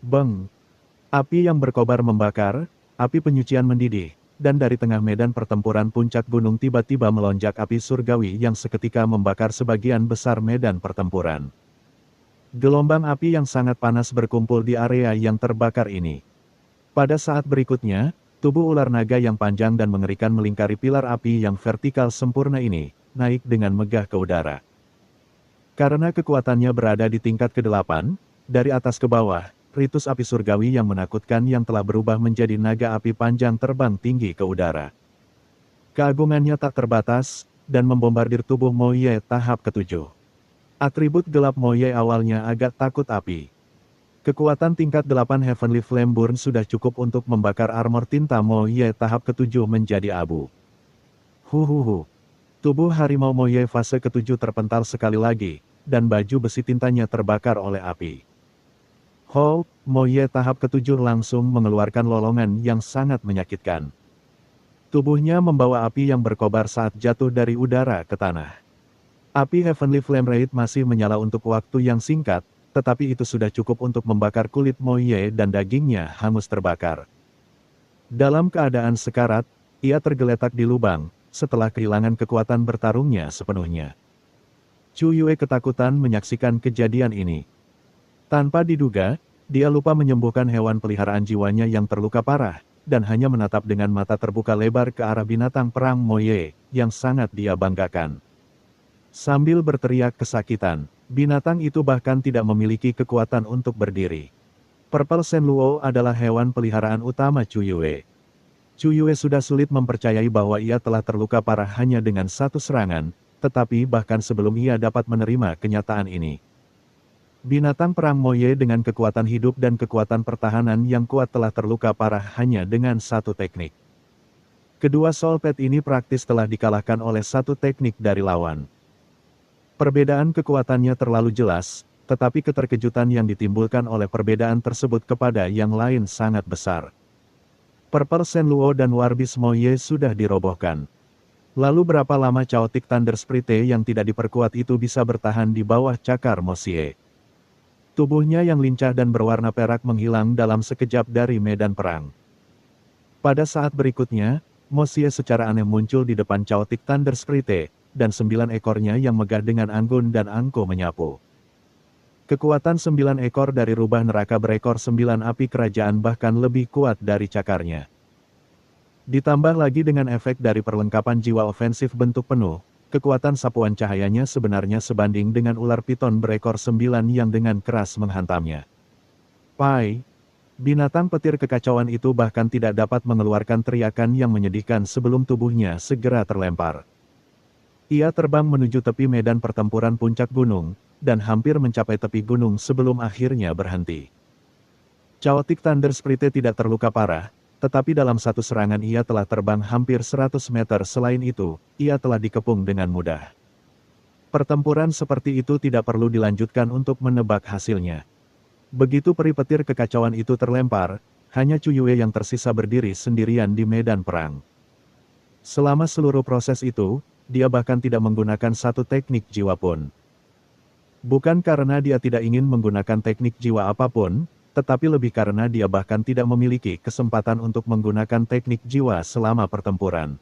Beng! Api yang berkobar membakar, api penyucian mendidih, dan dari tengah medan pertempuran puncak gunung tiba-tiba melonjak api surgawi yang seketika membakar sebagian besar medan pertempuran. Gelombang api yang sangat panas berkumpul di area yang terbakar ini. Pada saat berikutnya, tubuh ular naga yang panjang dan mengerikan melingkari pilar api yang vertikal sempurna ini, naik dengan megah ke udara. Karena kekuatannya berada di tingkat ke-8, dari atas ke bawah, ritus api surgawi yang menakutkan yang telah berubah menjadi naga api panjang terbang tinggi ke udara. Keagungannya tak terbatas, dan membombardir tubuh Moye tahap ke-7. Atribut gelap Moye awalnya agak takut api. Kekuatan tingkat 8 Heavenly Flameburn sudah cukup untuk membakar armor tinta Moye tahap ke-7 menjadi abu. Huhuhu. Tubuh harimau Moye fase ke-7 terpental sekali lagi, dan baju besi tintanya terbakar oleh api. Ho, Moye tahap ke-7 langsung mengeluarkan lolongan yang sangat menyakitkan. Tubuhnya membawa api yang berkobar saat jatuh dari udara ke tanah. Api Heavenly Flame Raid masih menyala untuk waktu yang singkat, tetapi itu sudah cukup untuk membakar kulit Moye dan dagingnya hangus terbakar. Dalam keadaan sekarat, ia tergeletak di lubang, setelah kehilangan kekuatan bertarungnya sepenuhnya. Chu Yue ketakutan menyaksikan kejadian ini. Tanpa diduga, dia lupa menyembuhkan hewan peliharaan jiwanya yang terluka parah, dan hanya menatap dengan mata terbuka lebar ke arah binatang perang Moye, yang sangat dia banggakan. Sambil berteriak kesakitan, binatang itu bahkan tidak memiliki kekuatan untuk berdiri. Purple Shenluo adalah hewan peliharaan utama Chu Yue. Chu Yue sudah sulit mempercayai bahwa ia telah terluka parah hanya dengan satu serangan, tetapi bahkan sebelum ia dapat menerima kenyataan ini. Binatang perang Moye dengan kekuatan hidup dan kekuatan pertahanan yang kuat telah terluka parah hanya dengan satu teknik. Kedua Soul Pet ini praktis telah dikalahkan oleh satu teknik dari lawan. Perbedaan kekuatannya terlalu jelas, tetapi keterkejutan yang ditimbulkan oleh perbedaan tersebut kepada yang lain sangat besar. Purple Shenluo dan Warbis Moye sudah dirobohkan. Lalu berapa lama Chaotic Thunder Sprite yang tidak diperkuat itu bisa bertahan di bawah cakar Mo Xie? Tubuhnya yang lincah dan berwarna perak menghilang dalam sekejap dari medan perang. Pada saat berikutnya, Mo Xie secara aneh muncul di depan Chaotic Thunder Sprite, dan 9 ekornya yang megah dengan anggun dan angko menyapu. Kekuatan 9 ekor dari rubah neraka berekor 9 api kerajaan bahkan lebih kuat dari cakarnya. Ditambah lagi dengan efek dari perlengkapan jiwa ofensif bentuk penuh, kekuatan sapuan cahayanya sebenarnya sebanding dengan ular piton berekor 9 yang dengan keras menghantamnya. Pai, binatang petir kekacauan itu bahkan tidak dapat mengeluarkan teriakan yang menyedihkan sebelum tubuhnya segera terlempar. Ia terbang menuju tepi medan pertempuran puncak gunung, dan hampir mencapai tepi gunung sebelum akhirnya berhenti. Chaotic Thunder Spirit tidak terluka parah, tetapi dalam satu serangan ia telah terbang hampir 100 meter. Selain itu, ia telah dikepung dengan mudah. Pertempuran seperti itu tidak perlu dilanjutkan untuk menebak hasilnya. Begitu peri petir kekacauan itu terlempar, hanya Chu Yue yang tersisa berdiri sendirian di medan perang. Selama seluruh proses itu, dia bahkan tidak menggunakan satu teknik jiwa pun. Bukan karena dia tidak ingin menggunakan teknik jiwa apapun, tetapi lebih karena dia bahkan tidak memiliki kesempatan untuk menggunakan teknik jiwa selama pertempuran.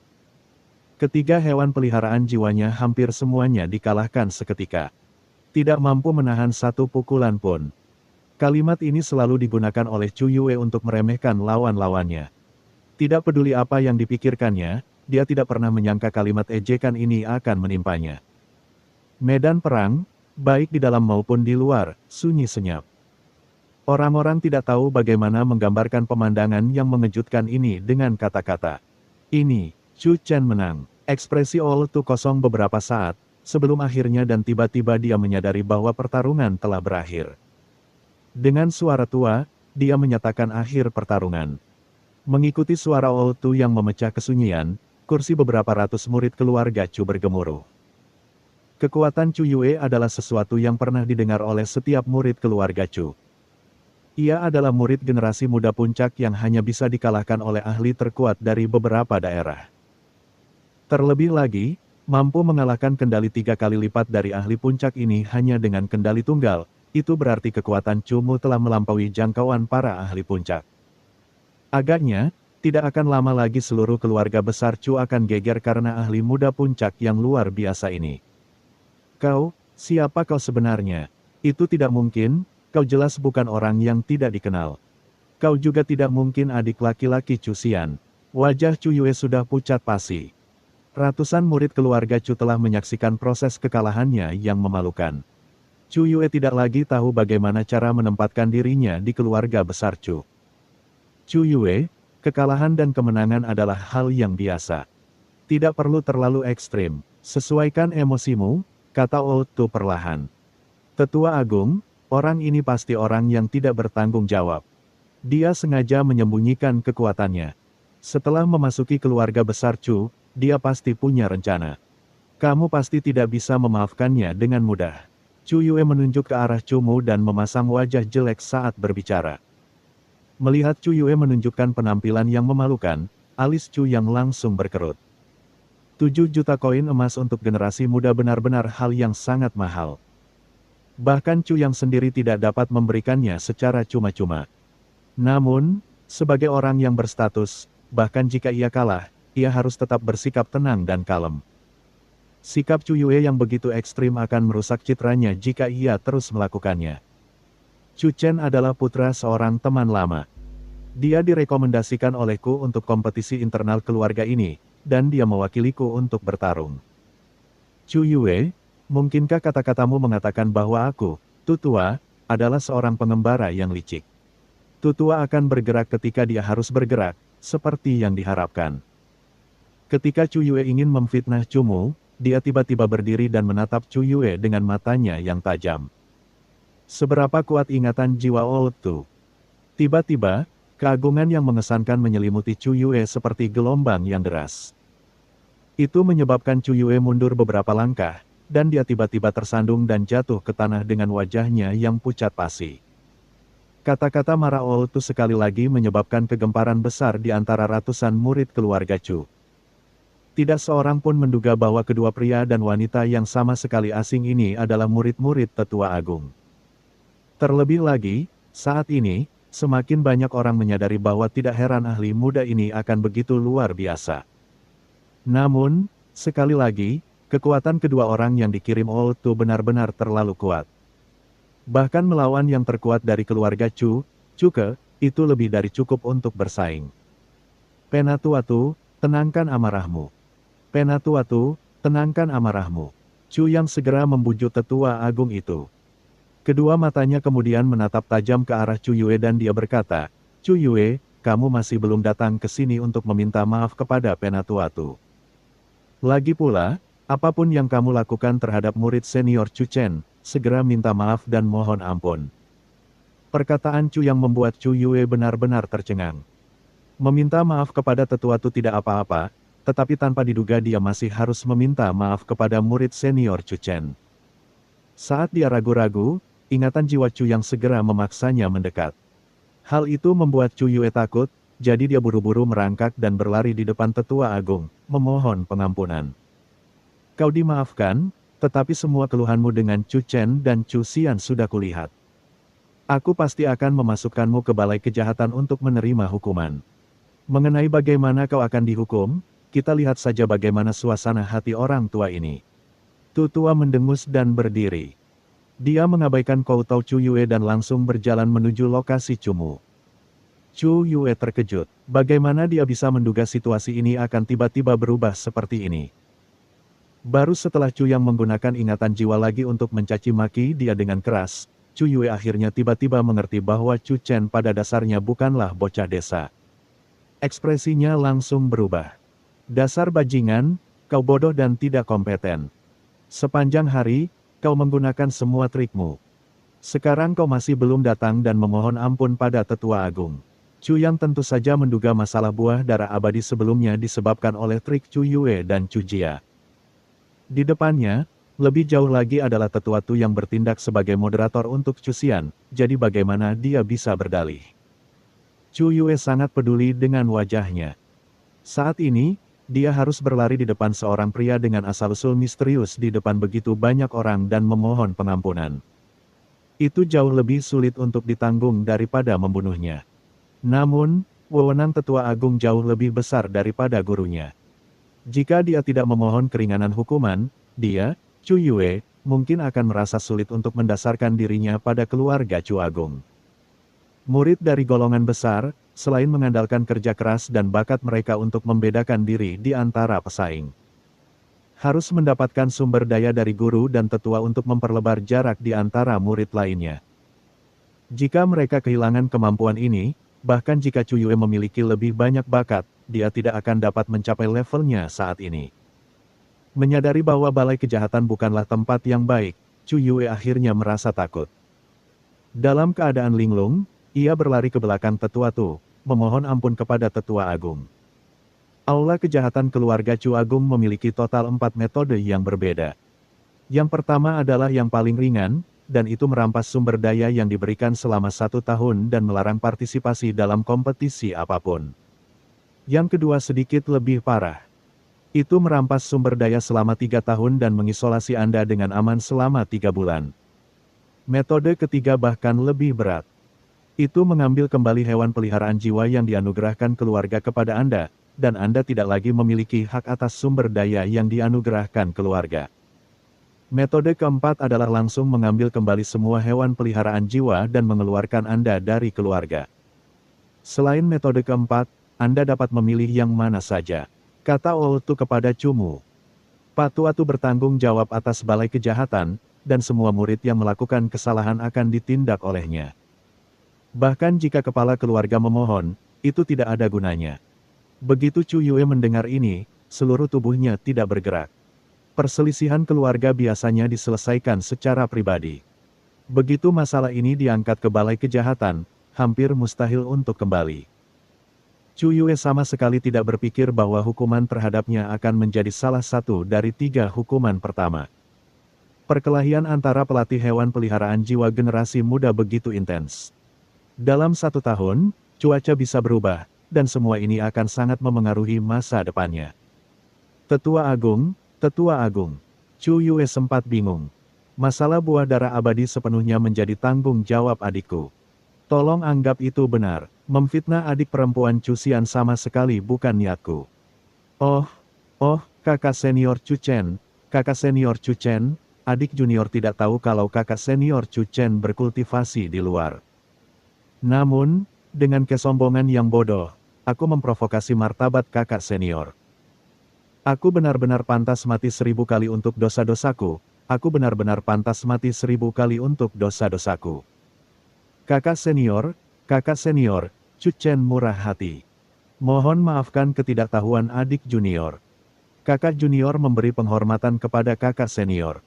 Ketiga hewan peliharaan jiwanya hampir semuanya dikalahkan seketika. Tidak mampu menahan satu pukulan pun. Kalimat ini selalu digunakan oleh Chu Yue untuk meremehkan lawan-lawannya. Tidak peduli apa yang dipikirkannya, dia tidak pernah menyangka kalimat ejekan ini akan menimpanya. Medan perang, baik di dalam maupun di luar, sunyi senyap. Orang-orang tidak tahu bagaimana menggambarkan pemandangan yang mengejutkan ini dengan kata-kata. Ini, Chu Chen menang. Ekspresi All itu kosong beberapa saat, sebelum akhirnya dan tiba-tiba dia menyadari bahwa pertarungan telah berakhir. Dengan suara tua, dia menyatakan akhir pertarungan. Mengikuti suara All itu yang memecah kesunyian, kursi beberapa ratus murid keluarga Chu bergemuruh. Kekuatan Chu Yue adalah sesuatu yang pernah didengar oleh setiap murid keluarga Chu. Ia adalah murid generasi muda puncak yang hanya bisa dikalahkan oleh ahli terkuat dari beberapa daerah. Terlebih lagi, mampu mengalahkan kendali 3 kali lipat dari ahli puncak ini hanya dengan kendali tunggal, itu berarti kekuatan Chu-mu telah melampaui jangkauan para ahli puncak. Agaknya, tidak akan lama lagi seluruh keluarga besar Chu akan geger karena ahli muda puncak yang luar biasa ini. Kau, siapa kau sebenarnya? Itu tidak mungkin. Kau jelas bukan orang yang tidak dikenal. Kau juga tidak mungkin adik laki-laki Chu Xian. Wajah Chu Yue sudah pucat pasi. Ratusan murid keluarga Chu telah menyaksikan proses kekalahannya yang memalukan. Chu Yue tidak lagi tahu bagaimana cara menempatkan dirinya di keluarga besar Chu. Chu Yue, kekalahan dan kemenangan adalah hal yang biasa. Tidak perlu terlalu ekstrim. Sesuaikan emosimu, kata Old Tu perlahan. Tetua Agung, orang ini pasti orang yang tidak bertanggung jawab. Dia sengaja menyembunyikan kekuatannya. Setelah memasuki keluarga besar Chu, dia pasti punya rencana. Kamu pasti tidak bisa memaafkannya dengan mudah. Chu Yue menunjuk ke arah Chu-mu dan memasang wajah jelek saat berbicara. Melihat Chu Yue menunjukkan penampilan yang memalukan, alis Chu yang langsung berkerut. 7 juta koin emas untuk generasi muda benar-benar hal yang sangat mahal. Bahkan Chu yang sendiri tidak dapat memberikannya secara cuma-cuma. Namun, sebagai orang yang berstatus, bahkan jika ia kalah, ia harus tetap bersikap tenang dan kalem. Sikap Chu Yue yang begitu ekstrim akan merusak citranya jika ia terus melakukannya. Chu Chen adalah putra seorang teman lama. Dia direkomendasikan olehku untuk kompetisi internal keluarga ini, dan dia mewakiliku untuk bertarung. Chu Yue, mungkinkah kata-katamu mengatakan bahwa aku, Tutua, adalah seorang pengembara yang licik? Tutua akan bergerak ketika dia harus bergerak, seperti yang diharapkan. Ketika Chu Yue ingin memfitnah Chu-mu, dia tiba-tiba berdiri dan menatap Chu Yue dengan matanya yang tajam. Seberapa kuat ingatan jiwa Old Tu? Tiba-tiba, keagungan yang mengesankan menyelimuti Chu Yue seperti gelombang yang deras. Itu menyebabkan Chu Yue mundur beberapa langkah, dan dia tiba-tiba tersandung dan jatuh ke tanah dengan wajahnya yang pucat pasi. Kata-kata marah Old Tu sekali lagi menyebabkan kegemparan besar di antara ratusan murid keluarga Chu. Tidak seorang pun menduga bahwa kedua pria dan wanita yang sama sekali asing ini adalah murid-murid Tetua Agung. Terlebih lagi, saat ini, semakin banyak orang menyadari bahwa tidak heran ahli muda ini akan begitu luar biasa. Namun, sekali lagi, kekuatan kedua orang yang dikirim Old Tu benar-benar terlalu kuat. Bahkan melawan yang terkuat dari keluarga Chu, Chuke, itu lebih dari cukup untuk bersaing. Penatuatu, tenangkan amarahmu. Penatuatu, tenangkan amarahmu. Chu Yang segera membujuk tetua agung itu. Kedua matanya kemudian menatap tajam ke arah Chu Yue dan dia berkata, Chu Yue, kamu masih belum datang ke sini untuk meminta maaf kepada Penatuatu. Lagi pula, apapun yang kamu lakukan terhadap murid senior Chu Chen, segera minta maaf dan mohon ampun. Perkataan Chu Yang membuat Chu Yue benar-benar tercengang. Meminta maaf kepada tetuatu tidak apa-apa, tetapi tanpa diduga dia masih harus meminta maaf kepada murid senior Chu Chen. Saat dia ragu-ragu, ingatan jiwa Chu Yang segera memaksanya mendekat. Hal itu membuat Chu Yue takut, jadi dia buru-buru merangkak dan berlari di depan tetua agung, memohon pengampunan. Kau dimaafkan, tetapi semua keluhanmu dengan Chu Chen dan Chu Xian sudah kulihat. Aku pasti akan memasukkanmu ke balai kejahatan untuk menerima hukuman. Mengenai bagaimana kau akan dihukum, kita lihat saja bagaimana suasana hati orang tua ini. Tetua mendengus dan berdiri. Dia mengabaikan koutou Chu Yue dan langsung berjalan menuju lokasi Chumu. Chu Yue terkejut, bagaimana dia bisa menduga situasi ini akan tiba-tiba berubah seperti ini. Baru setelah Chu Yang menggunakan ingatan jiwa lagi untuk mencaci maki dia dengan keras, Chu Yue akhirnya tiba-tiba mengerti bahwa Chu Chen pada dasarnya bukanlah bocah desa. Ekspresinya langsung berubah. Dasar bajingan, kau bodoh dan tidak kompeten. Sepanjang hari, kau menggunakan semua trikmu. Sekarang kau masih belum datang dan memohon ampun pada tetua agung. Chu Yang tentu saja menduga masalah buah darah abadi sebelumnya disebabkan oleh trik Chu Yue dan Chu Jia. Di depannya, lebih jauh lagi adalah tetuatu yang bertindak sebagai moderator untuk Chu Xian, jadi bagaimana dia bisa berdalih. Chu Yue sangat peduli dengan wajahnya. Saat ini, dia harus berlari di depan seorang pria dengan asal-usul misterius di depan begitu banyak orang dan memohon pengampunan. Itu jauh lebih sulit untuk ditanggung daripada membunuhnya. Namun, wewenang tetua agung jauh lebih besar daripada gurunya. Jika dia tidak memohon keringanan hukuman, dia, Chu Yue, mungkin akan merasa sulit untuk mendasarkan dirinya pada keluarga Chu Agung. Murid dari golongan besar, selain mengandalkan kerja keras dan bakat mereka untuk membedakan diri di antara pesaing, harus mendapatkan sumber daya dari guru dan tetua untuk memperlebar jarak di antara murid lainnya. Jika mereka kehilangan kemampuan ini, bahkan jika Chu Yue memiliki lebih banyak bakat, dia tidak akan dapat mencapai levelnya saat ini. Menyadari bahwa balai kejahatan bukanlah tempat yang baik, Chu Yue akhirnya merasa takut. Dalam keadaan linglung, ia berlari ke belakang tetuatu, memohon ampun kepada tetua agung. Aula kejahatan keluarga Chu Agung memiliki total 4 metode yang berbeda. Yang pertama adalah yang paling ringan, dan itu merampas sumber daya yang diberikan selama 1 tahun dan melarang partisipasi dalam kompetisi apapun. Yang kedua sedikit lebih parah. Itu merampas sumber daya selama 3 tahun dan mengisolasi Anda dengan aman selama 3 bulan. Metode ketiga bahkan lebih berat. Itu mengambil kembali hewan peliharaan jiwa yang dianugerahkan keluarga kepada Anda, dan Anda tidak lagi memiliki hak atas sumber daya yang dianugerahkan keluarga. Metode keempat adalah langsung mengambil kembali semua hewan peliharaan jiwa dan mengeluarkan Anda dari keluarga. Selain metode keempat, Anda dapat memilih yang mana saja. Kata Outu kepada Chumu. Patuatu bertanggung jawab atas balai kejahatan, dan semua murid yang melakukan kesalahan akan ditindak olehnya. Bahkan jika kepala keluarga memohon, itu tidak ada gunanya. Begitu Chu Yue mendengar ini, seluruh tubuhnya tidak bergerak. Perselisihan keluarga biasanya diselesaikan secara pribadi. Begitu masalah ini diangkat ke balai kejahatan, hampir mustahil untuk kembali. Chu Yue sama sekali tidak berpikir bahwa hukuman terhadapnya akan menjadi salah satu dari 3 hukuman pertama. Perkelahian antara pelatih hewan peliharaan jiwa generasi muda begitu intens. Dalam 1 tahun, cuaca bisa berubah, dan semua ini akan sangat memengaruhi masa depannya. Tetua Agung, Tetua Agung. Chu Yue sempat bingung. Masalah buah darah abadi sepenuhnya menjadi tanggung jawab adikku. Tolong anggap itu benar, memfitnah adik perempuan Chu Xian sama sekali bukan niatku. Oh, kakak senior Chu Chen, kakak senior Chu Chen, adik junior tidak tahu kalau kakak senior Chu Chen berkultivasi di luar. Namun, dengan kesombongan yang bodoh, Aku memprovokasi martabat kakak senior. Aku benar-benar pantas mati 1000 kali untuk dosa-dosaku. Aku benar-benar pantas mati 1000 kali untuk dosa-dosaku. Kakak senior, Chu Chen murah hati. Mohon maafkan ketidaktahuan adik junior. Kakak junior memberi penghormatan kepada kakak senior.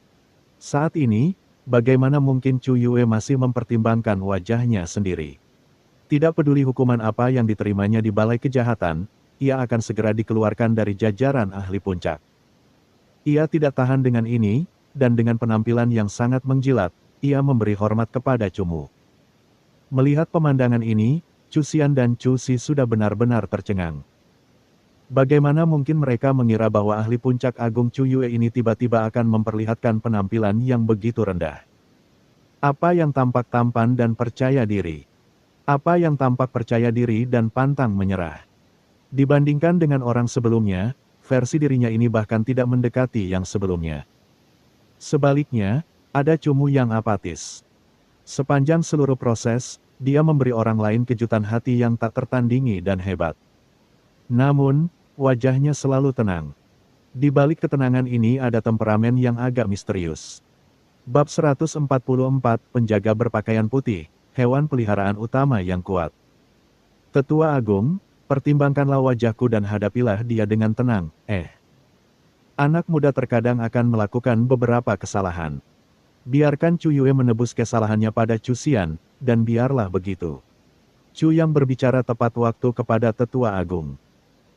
Saat ini, bagaimana mungkin Chu Yue masih mempertimbangkan wajahnya sendiri? Tidak peduli hukuman apa yang diterimanya di balai kejahatan, ia akan segera dikeluarkan dari jajaran ahli puncak. Ia tidak tahan dengan ini, dan dengan penampilan yang sangat menjilat, ia memberi hormat kepada Cumu. Melihat pemandangan ini, Chu Xian dan Chu Si sudah benar-benar tercengang. Bagaimana mungkin mereka mengira bahwa ahli puncak agung Chu Yue ini tiba-tiba akan memperlihatkan penampilan yang begitu rendah? Apa yang tampak tampan dan percaya diri? Apa yang tampak percaya diri dan pantang menyerah? Dibandingkan dengan orang sebelumnya, versi dirinya ini bahkan tidak mendekati yang sebelumnya. Sebaliknya, ada Cumu yang apatis. Sepanjang seluruh proses, dia memberi orang lain kejutan hati yang tak tertandingi dan hebat. Namun, wajahnya selalu tenang. Di balik ketenangan ini ada temperamen yang agak misterius. Bab 144 Penjaga berpakaian putih, hewan peliharaan utama yang kuat. Tetua Agung, pertimbangkanlah wajahku dan hadapilah dia dengan tenang. Anak muda terkadang akan melakukan beberapa kesalahan. Biarkan Chu Yue menebus kesalahannya pada Chu Xian, dan biarlah begitu. Chu yang berbicara tepat waktu kepada Tetua Agung.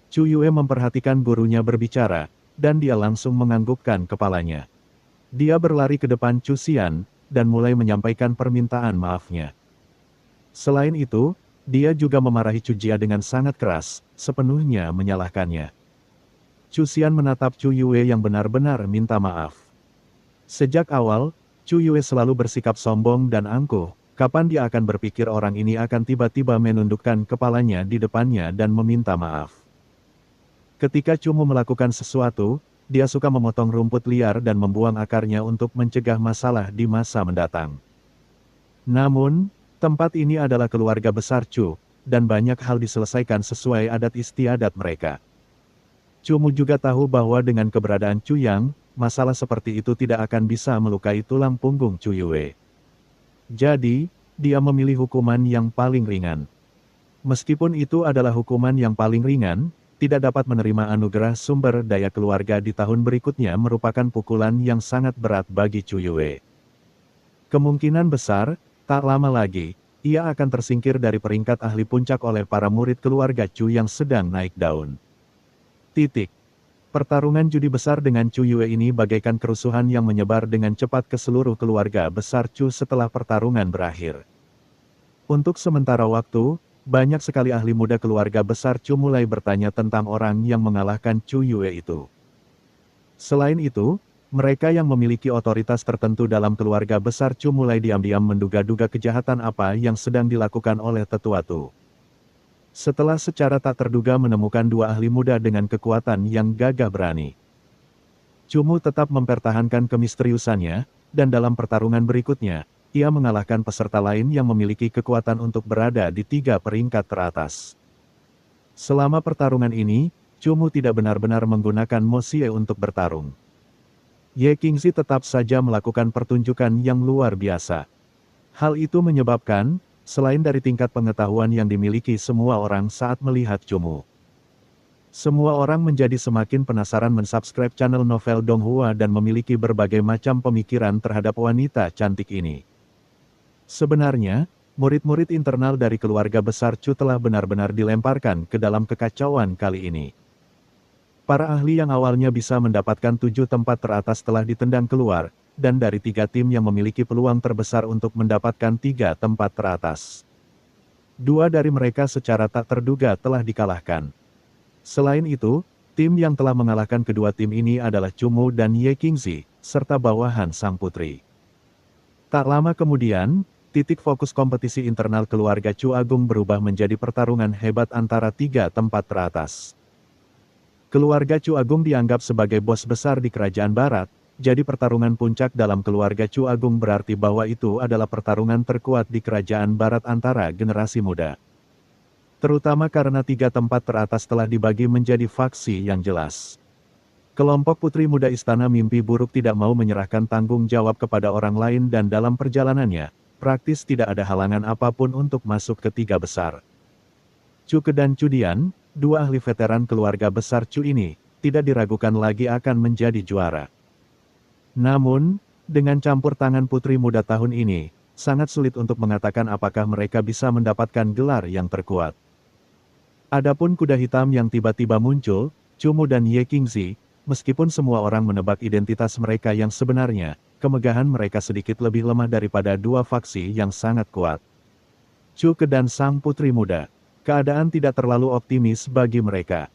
Chu Yue memperhatikan gurunya berbicara, dan dia langsung menganggukkan kepalanya. Dia berlari ke depan Chu Xian, dan mulai menyampaikan permintaan maafnya. Selain itu, dia juga memarahi Chu Jia dengan sangat keras, sepenuhnya menyalahkannya. Chu Xian menatap Chu Yue yang benar-benar minta maaf. Sejak awal, Chu Yue selalu bersikap sombong dan angkuh. Kapan dia akan berpikir orang ini akan tiba-tiba menundukkan kepalanya di depannya dan meminta maaf? Ketika Cumu melakukan sesuatu, dia suka memotong rumput liar dan membuang akarnya untuk mencegah masalah di masa mendatang. Namun, tempat ini adalah keluarga besar Chu, dan banyak hal diselesaikan sesuai adat istiadat mereka. Cumu juga tahu bahwa dengan keberadaan Chu Yang, masalah seperti itu tidak akan bisa melukai tulang punggung Chu Yue. Jadi, dia memilih hukuman yang paling ringan. Meskipun itu adalah hukuman yang paling ringan, tidak dapat menerima anugerah sumber daya keluarga di tahun berikutnya merupakan pukulan yang sangat berat bagi Chu Yue. Kemungkinan besar, tak lama lagi, ia akan tersingkir dari peringkat ahli puncak oleh para murid keluarga Chu yang sedang naik daun. Pertarungan judi besar dengan Chu Yue ini bagaikan kerusuhan yang menyebar dengan cepat ke seluruh keluarga besar Chu setelah pertarungan berakhir. Untuk sementara waktu, banyak sekali ahli muda keluarga besar Chu mulai bertanya tentang orang yang mengalahkan Chu Yue itu. Selain itu, mereka yang memiliki otoritas tertentu dalam keluarga besar Chu mulai diam-diam menduga-duga kejahatan apa yang sedang dilakukan oleh tetua Tu. Setelah secara tak terduga menemukan dua ahli muda dengan kekuatan yang gagah berani, Cumu tetap mempertahankan kemisteriusannya, dan dalam pertarungan berikutnya, ia mengalahkan peserta lain yang memiliki kekuatan untuk berada di 3 peringkat teratas. Selama pertarungan ini, Cumu tidak benar-benar menggunakan Mo Xie untuk bertarung. Ye Qingzi tetap saja melakukan pertunjukan yang luar biasa. Hal itu menyebabkan, selain dari tingkat pengetahuan yang dimiliki semua orang saat melihat Cumu, semua orang menjadi semakin penasaran mensubscribe channel Novel Donghua dan memiliki berbagai macam pemikiran terhadap wanita cantik ini. Sebenarnya, murid-murid internal dari keluarga besar Chu telah benar-benar dilemparkan ke dalam kekacauan kali ini. Para ahli yang awalnya bisa mendapatkan 7 tempat teratas telah ditendang keluar, dan dari 3 tim yang memiliki peluang terbesar untuk mendapatkan 3 tempat teratas, 2 dari mereka secara tak terduga telah dikalahkan. Selain itu, tim yang telah mengalahkan kedua tim ini adalah Cumu dan Ye Qingzi, serta bawahan sang putri. Tak lama kemudian, titik fokus kompetisi internal keluarga Chu Agung berubah menjadi pertarungan hebat antara 3 tempat teratas. Keluarga Chu Agung dianggap sebagai bos besar di kerajaan barat, jadi pertarungan puncak dalam keluarga Chu Agung berarti bahwa itu adalah pertarungan terkuat di kerajaan barat antara generasi muda. Terutama karena 3 tempat teratas telah dibagi menjadi faksi yang jelas. Kelompok putri muda Istana Mimpi Buruk tidak mau menyerahkan tanggung jawab kepada orang lain dan dalam perjalanannya, praktis tidak ada halangan apapun untuk masuk ke 3 besar. Cuke dan Cudian, 2 ahli veteran keluarga besar Cu ini, tidak diragukan lagi akan menjadi juara. Namun, dengan campur tangan putri muda tahun ini, sangat sulit untuk mengatakan apakah mereka bisa mendapatkan gelar yang terkuat. Adapun kuda hitam yang tiba-tiba muncul, Cumu dan Ye Qingzi, meskipun semua orang menebak identitas mereka yang sebenarnya, kemegahan mereka sedikit lebih lemah daripada 2 faksi yang sangat kuat. Cuke dan sang putri muda, keadaan tidak terlalu optimis bagi mereka.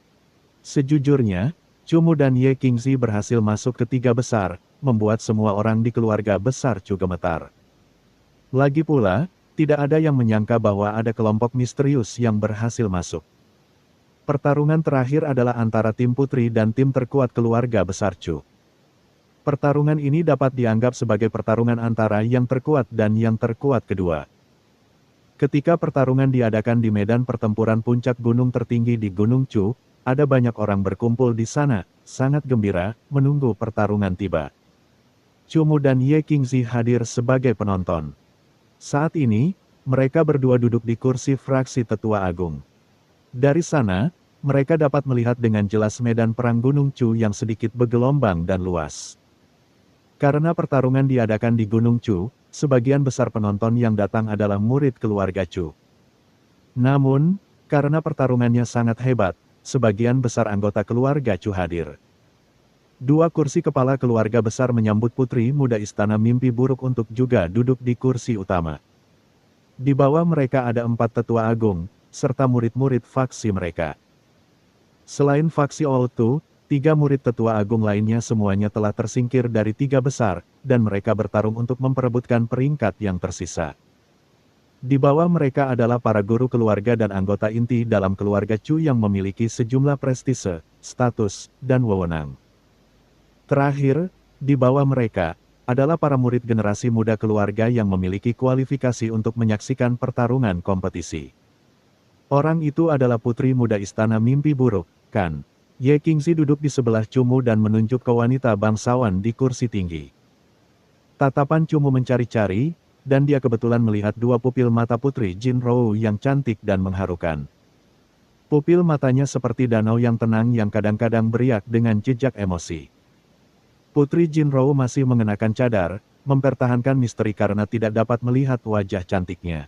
Sejujurnya, Cumu dan Ye Qingzi berhasil masuk ke 3 besar, membuat semua orang di keluarga besar Cu gemetar. Lagi pula, tidak ada yang menyangka bahwa ada kelompok misterius yang berhasil masuk. Pertarungan terakhir adalah antara tim putri dan tim terkuat keluarga besar Cu. Pertarungan ini dapat dianggap sebagai pertarungan antara yang terkuat dan yang terkuat kedua. Ketika pertarungan diadakan di medan pertempuran puncak gunung tertinggi di Gunung Cu, ada banyak orang berkumpul di sana, sangat gembira, menunggu pertarungan tiba. Cumu dan Ye Qingzi hadir sebagai penonton. Saat ini, mereka berdua duduk di kursi fraksi tetua agung. Dari sana, mereka dapat melihat dengan jelas medan perang Gunung Cu yang sedikit bergelombang dan luas. Karena pertarungan diadakan di Gunung Cu, sebagian besar penonton yang datang adalah murid keluarga Cu. Namun, karena pertarungannya sangat hebat, sebagian besar anggota keluarga Cu hadir. 2 kursi kepala keluarga besar menyambut putri muda Istana Mimpi Buruk untuk juga duduk di kursi utama. Di bawah mereka ada 4 tetua agung, serta murid-murid faksi mereka. Selain faksi Oltu, 3 murid tetua agung lainnya semuanya telah tersingkir dari 3 besar, dan mereka bertarung untuk memperebutkan peringkat yang tersisa. Di bawah mereka adalah para guru keluarga dan anggota inti dalam keluarga Cu yang memiliki sejumlah prestise, status, dan wewenang. Terakhir, di bawah mereka, adalah para murid generasi muda keluarga yang memiliki kualifikasi untuk menyaksikan pertarungan kompetisi. Orang itu adalah putri muda Istana Mimpi Buruk, kan? Ye Qingzi duduk di sebelah Cumu dan menunjuk ke wanita bangsawan di kursi tinggi. Tatapan Cumu mencari-cari, dan dia kebetulan melihat 2 pupil mata putri Jin Rou yang cantik dan mengharukan. Pupil matanya seperti danau yang tenang yang kadang-kadang beriak dengan jejak emosi. Putri Jin Rou masih mengenakan cadar, mempertahankan misteri karena tidak dapat melihat wajah cantiknya.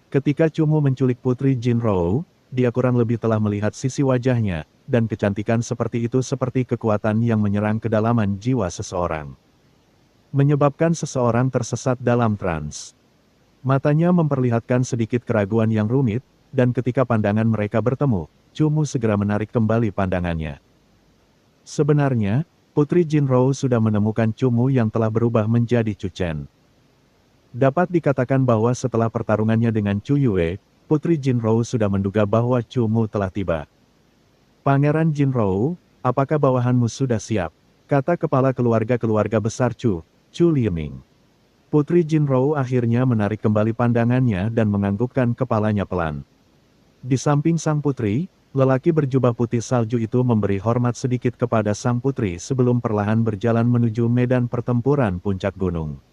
Ketika Cumu menculik putri Jin Rou, dia kurang lebih telah melihat sisi wajahnya, dan kecantikan seperti itu seperti kekuatan yang menyerang kedalaman jiwa seseorang. Menyebabkan seseorang tersesat dalam trans. Matanya memperlihatkan sedikit keraguan yang rumit, dan ketika pandangan mereka bertemu, Cumu segera menarik kembali pandangannya. Sebenarnya, Putri Jin Rou sudah menemukan Cumu yang telah berubah menjadi Cu Chen. Dapat dikatakan bahwa setelah pertarungannya dengan Cu Yue, Putri Jin Rou sudah menduga bahwa Cumu telah tiba. Pangeran Jin Rou, apakah bawahanmu sudah siap? Kata kepala keluarga besar Cu, Cu Lieming. Putri Jin Rou akhirnya menarik kembali pandangannya dan menganggukkan kepalanya pelan. Di samping sang putri, lelaki berjubah putih salju itu memberi hormat sedikit kepada sang putri sebelum perlahan berjalan menuju medan pertempuran puncak gunung.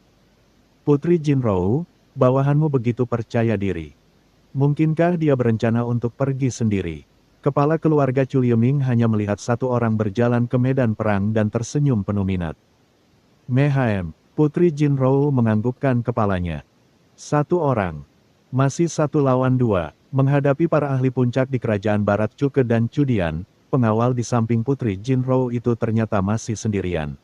Putri Jin Rou, bawahanmu begitu percaya diri. Mungkinkah dia berencana untuk pergi sendiri? Kepala keluarga Cu Lieming hanya melihat 1 orang berjalan ke medan perang dan tersenyum penuh minat. Mehem, Putri Jin Rou menganggukkan kepalanya. 1 orang. Masih 1 lawan 2, menghadapi para ahli puncak di kerajaan barat Cuke dan Cudian, pengawal di samping Putri Jin Rou itu ternyata masih sendirian.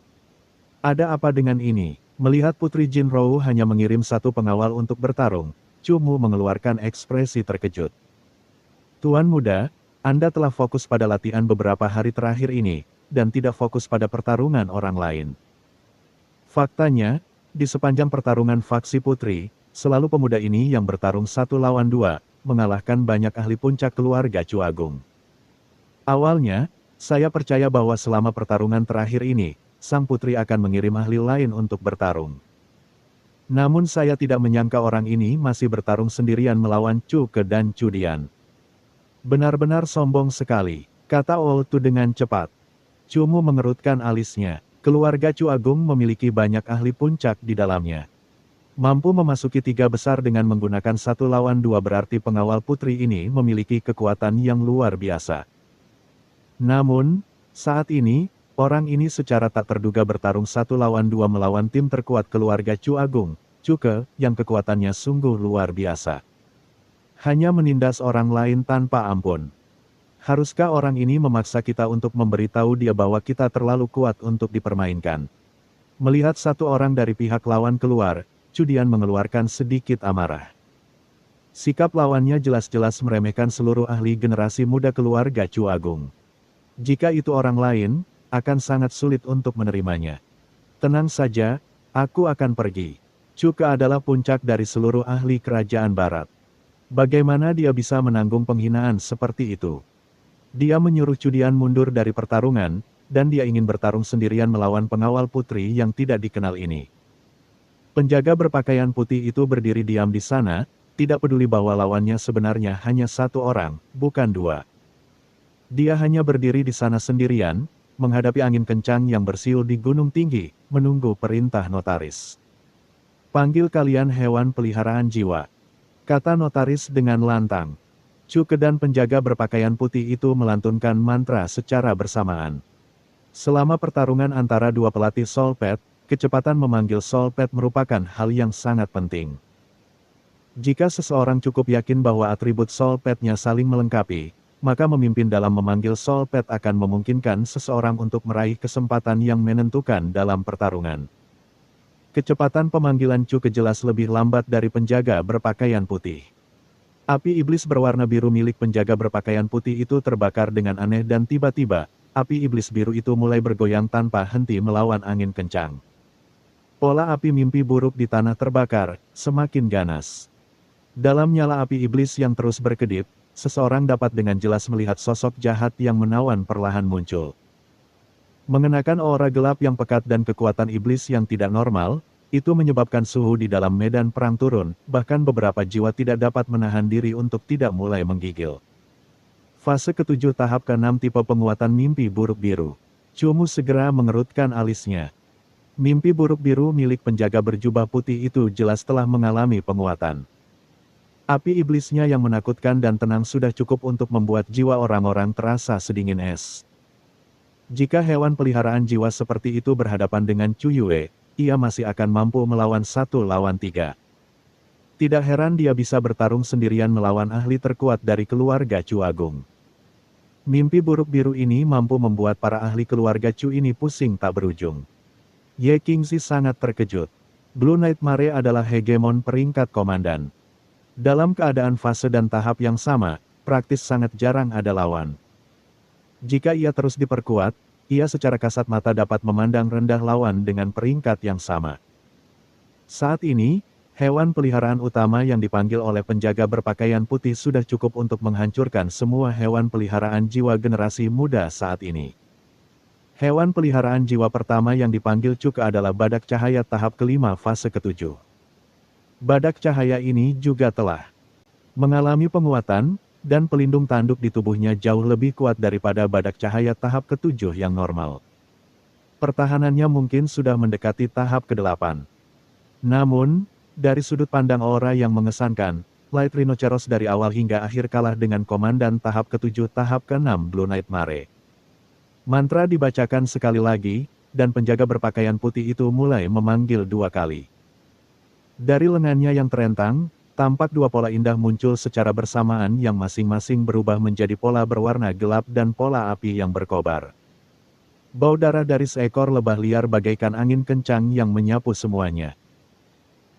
Ada apa dengan ini? Melihat Putri Jin Rou hanya mengirim 1 pengawal untuk bertarung, Cumu mengeluarkan ekspresi terkejut. Tuan muda, Anda telah fokus pada latihan beberapa hari terakhir ini, dan tidak fokus pada pertarungan orang lain. Faktanya, di sepanjang pertarungan faksi putri, selalu pemuda ini yang bertarung 1 lawan 2, mengalahkan banyak ahli puncak keluarga Cu Agung. Awalnya, saya percaya bahwa selama pertarungan terakhir ini, sang putri akan mengirim ahli lain untuk bertarung. Namun saya tidak menyangka orang ini masih bertarung sendirian melawan Cuke dan Cudian. Benar-benar sombong sekali, kata Oltu dengan cepat. Cumu mengerutkan alisnya. Keluarga Chu Agung memiliki banyak ahli puncak di dalamnya. Mampu memasuki 3 besar dengan menggunakan 1 lawan 2 berarti pengawal putri ini memiliki kekuatan yang luar biasa. Namun, saat ini, orang ini secara tak terduga bertarung 1 lawan 2 melawan tim terkuat keluarga Chu Agung, Chuke, yang kekuatannya sungguh luar biasa. Hanya menindas orang lain tanpa ampun. Haruskah orang ini memaksa kita untuk memberitahu dia bahwa kita terlalu kuat untuk dipermainkan? Melihat satu orang dari pihak lawan keluar, Chu Dian mengeluarkan sedikit amarah. Sikap lawannya jelas-jelas meremehkan seluruh ahli generasi muda keluarga Chu Agung. Jika itu orang lain, akan sangat sulit untuk menerimanya. Tenang saja, aku akan pergi. Chuke adalah puncak dari seluruh ahli kerajaan barat. Bagaimana dia bisa menanggung penghinaan seperti itu? Dia menyuruh Chu Dian mundur dari pertarungan, dan dia ingin bertarung sendirian melawan pengawal putri yang tidak dikenal ini. Penjaga berpakaian putih itu berdiri diam di sana, tidak peduli bahwa lawannya sebenarnya hanya 1 orang, bukan 2. Dia hanya berdiri di sana sendirian, menghadapi angin kencang yang bersiul di gunung tinggi, menunggu perintah notaris. Panggil kalian hewan peliharaan jiwa, kata notaris dengan lantang. Chuke dan penjaga berpakaian putih itu melantunkan mantra secara bersamaan. Selama pertarungan antara 2 pelatih Soul Pet, kecepatan memanggil Soul Pet merupakan hal yang sangat penting. Jika seseorang cukup yakin bahwa atribut Soul Pet-nya saling melengkapi, maka memimpin dalam memanggil Soul Pet akan memungkinkan seseorang untuk meraih kesempatan yang menentukan dalam pertarungan. Kecepatan pemanggilan Chuke jelas lebih lambat dari penjaga berpakaian putih. Api iblis berwarna biru milik penjaga berpakaian putih itu terbakar dengan aneh dan tiba-tiba, api iblis biru itu mulai bergoyang tanpa henti melawan angin kencang. Pola api mimpi buruk di tanah terbakar, semakin ganas. Dalam nyala api iblis yang terus berkedip, seseorang dapat dengan jelas melihat sosok jahat yang menawan perlahan muncul. Mengenakan aura gelap yang pekat dan kekuatan iblis yang tidak normal, itu menyebabkan suhu di dalam medan perang turun, bahkan beberapa jiwa tidak dapat menahan diri untuk tidak mulai menggigil. Fase ke-7 tahap ke-6 tipe penguatan mimpi buruk biru. Cumu segera mengerutkan alisnya. Mimpi buruk biru milik penjaga berjubah putih itu jelas telah mengalami penguatan. Api iblisnya yang menakutkan dan tenang sudah cukup untuk membuat jiwa orang-orang terasa sedingin es. Jika hewan peliharaan jiwa seperti itu berhadapan dengan Chu Yue, ia masih akan mampu melawan 1 lawan 3. Tidak heran dia bisa bertarung sendirian melawan ahli terkuat dari keluarga Chu Agung. Mimpi buruk biru ini mampu membuat para ahli keluarga Chu ini pusing tak berujung. Ye Qingzi sangat terkejut. Blue Nightmare adalah hegemon peringkat komandan. Dalam keadaan fase dan tahap yang sama, praktis sangat jarang ada lawan. Jika ia terus diperkuat, ia secara kasat mata dapat memandang rendah lawan dengan peringkat yang sama. Saat ini, hewan peliharaan utama yang dipanggil oleh penjaga berpakaian putih sudah cukup untuk menghancurkan semua hewan peliharaan jiwa generasi muda saat ini. Hewan peliharaan jiwa pertama yang dipanggil Chuke adalah badak cahaya tahap ke-5 fase ke-7. Badak cahaya ini juga telah mengalami penguatan, dan pelindung tanduk di tubuhnya jauh lebih kuat daripada badak cahaya tahap ke-7 yang normal. Pertahanannya mungkin sudah mendekati tahap ke-8. Namun, dari sudut pandang aura yang mengesankan, Light Rhinoceros dari awal hingga akhir kalah dengan komandan tahap ke-7 tahap ke-6 Blue Nightmare. Mantra dibacakan sekali lagi, dan penjaga berpakaian putih itu mulai memanggil 2 kali. Dari lengannya yang terentang, tampak 2 pola indah muncul secara bersamaan yang masing-masing berubah menjadi pola berwarna gelap dan pola api yang berkobar. Bau darah dari seekor lebah liar bagaikan angin kencang yang menyapu semuanya.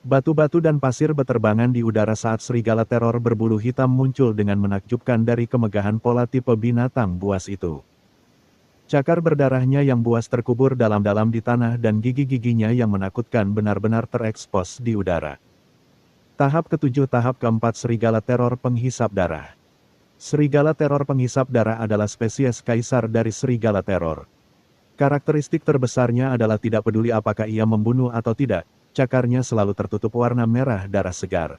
Batu-batu dan pasir beterbangan di udara saat serigala teror berbulu hitam muncul dengan menakjubkan dari kemegahan pola tipe binatang buas itu. Cakar berdarahnya yang buas terkubur dalam-dalam di tanah dan gigi-giginya yang menakutkan benar-benar terekspos di udara. Tahap ke-7 tahap ke-4 serigala teror penghisap darah. Serigala teror penghisap darah adalah spesies kaisar dari serigala teror. Karakteristik terbesarnya adalah tidak peduli apakah ia membunuh atau tidak, cakarnya selalu tertutup warna merah darah segar.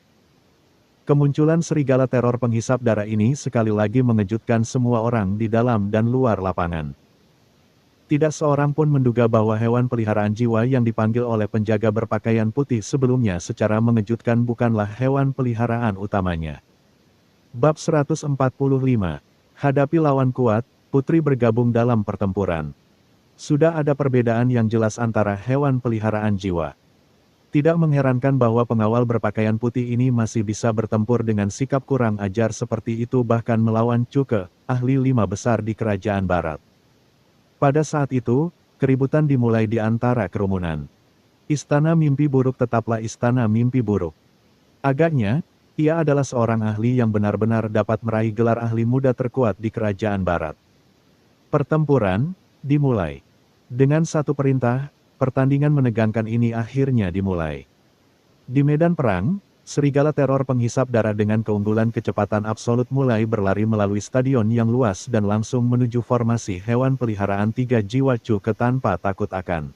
Kemunculan serigala teror penghisap darah ini sekali lagi mengejutkan semua orang di dalam dan luar lapangan. Tidak seorang pun menduga bahwa hewan peliharaan jiwa yang dipanggil oleh penjaga berpakaian putih sebelumnya secara mengejutkan bukanlah hewan peliharaan utamanya. Bab 145. Hadapi lawan kuat, putri bergabung dalam pertempuran. Sudah ada perbedaan yang jelas antara hewan peliharaan jiwa. Tidak mengherankan bahwa pengawal berpakaian putih ini masih bisa bertempur dengan sikap kurang ajar seperti itu bahkan melawan Cuke, ahli 5 besar di kerajaan barat. Pada saat itu, keributan dimulai di antara kerumunan. Istana mimpi buruk tetaplah istana mimpi buruk. Agaknya, ia adalah seorang ahli yang benar-benar dapat meraih gelar ahli muda terkuat di kerajaan barat. Pertempuran dimulai. Dengan satu perintah, pertandingan menegangkan ini akhirnya dimulai. Di medan perang, serigala teror penghisap darah dengan keunggulan kecepatan absolut mulai berlari melalui stadion yang luas dan langsung menuju formasi hewan peliharaan 3 jiwa Cuke tanpa takut akan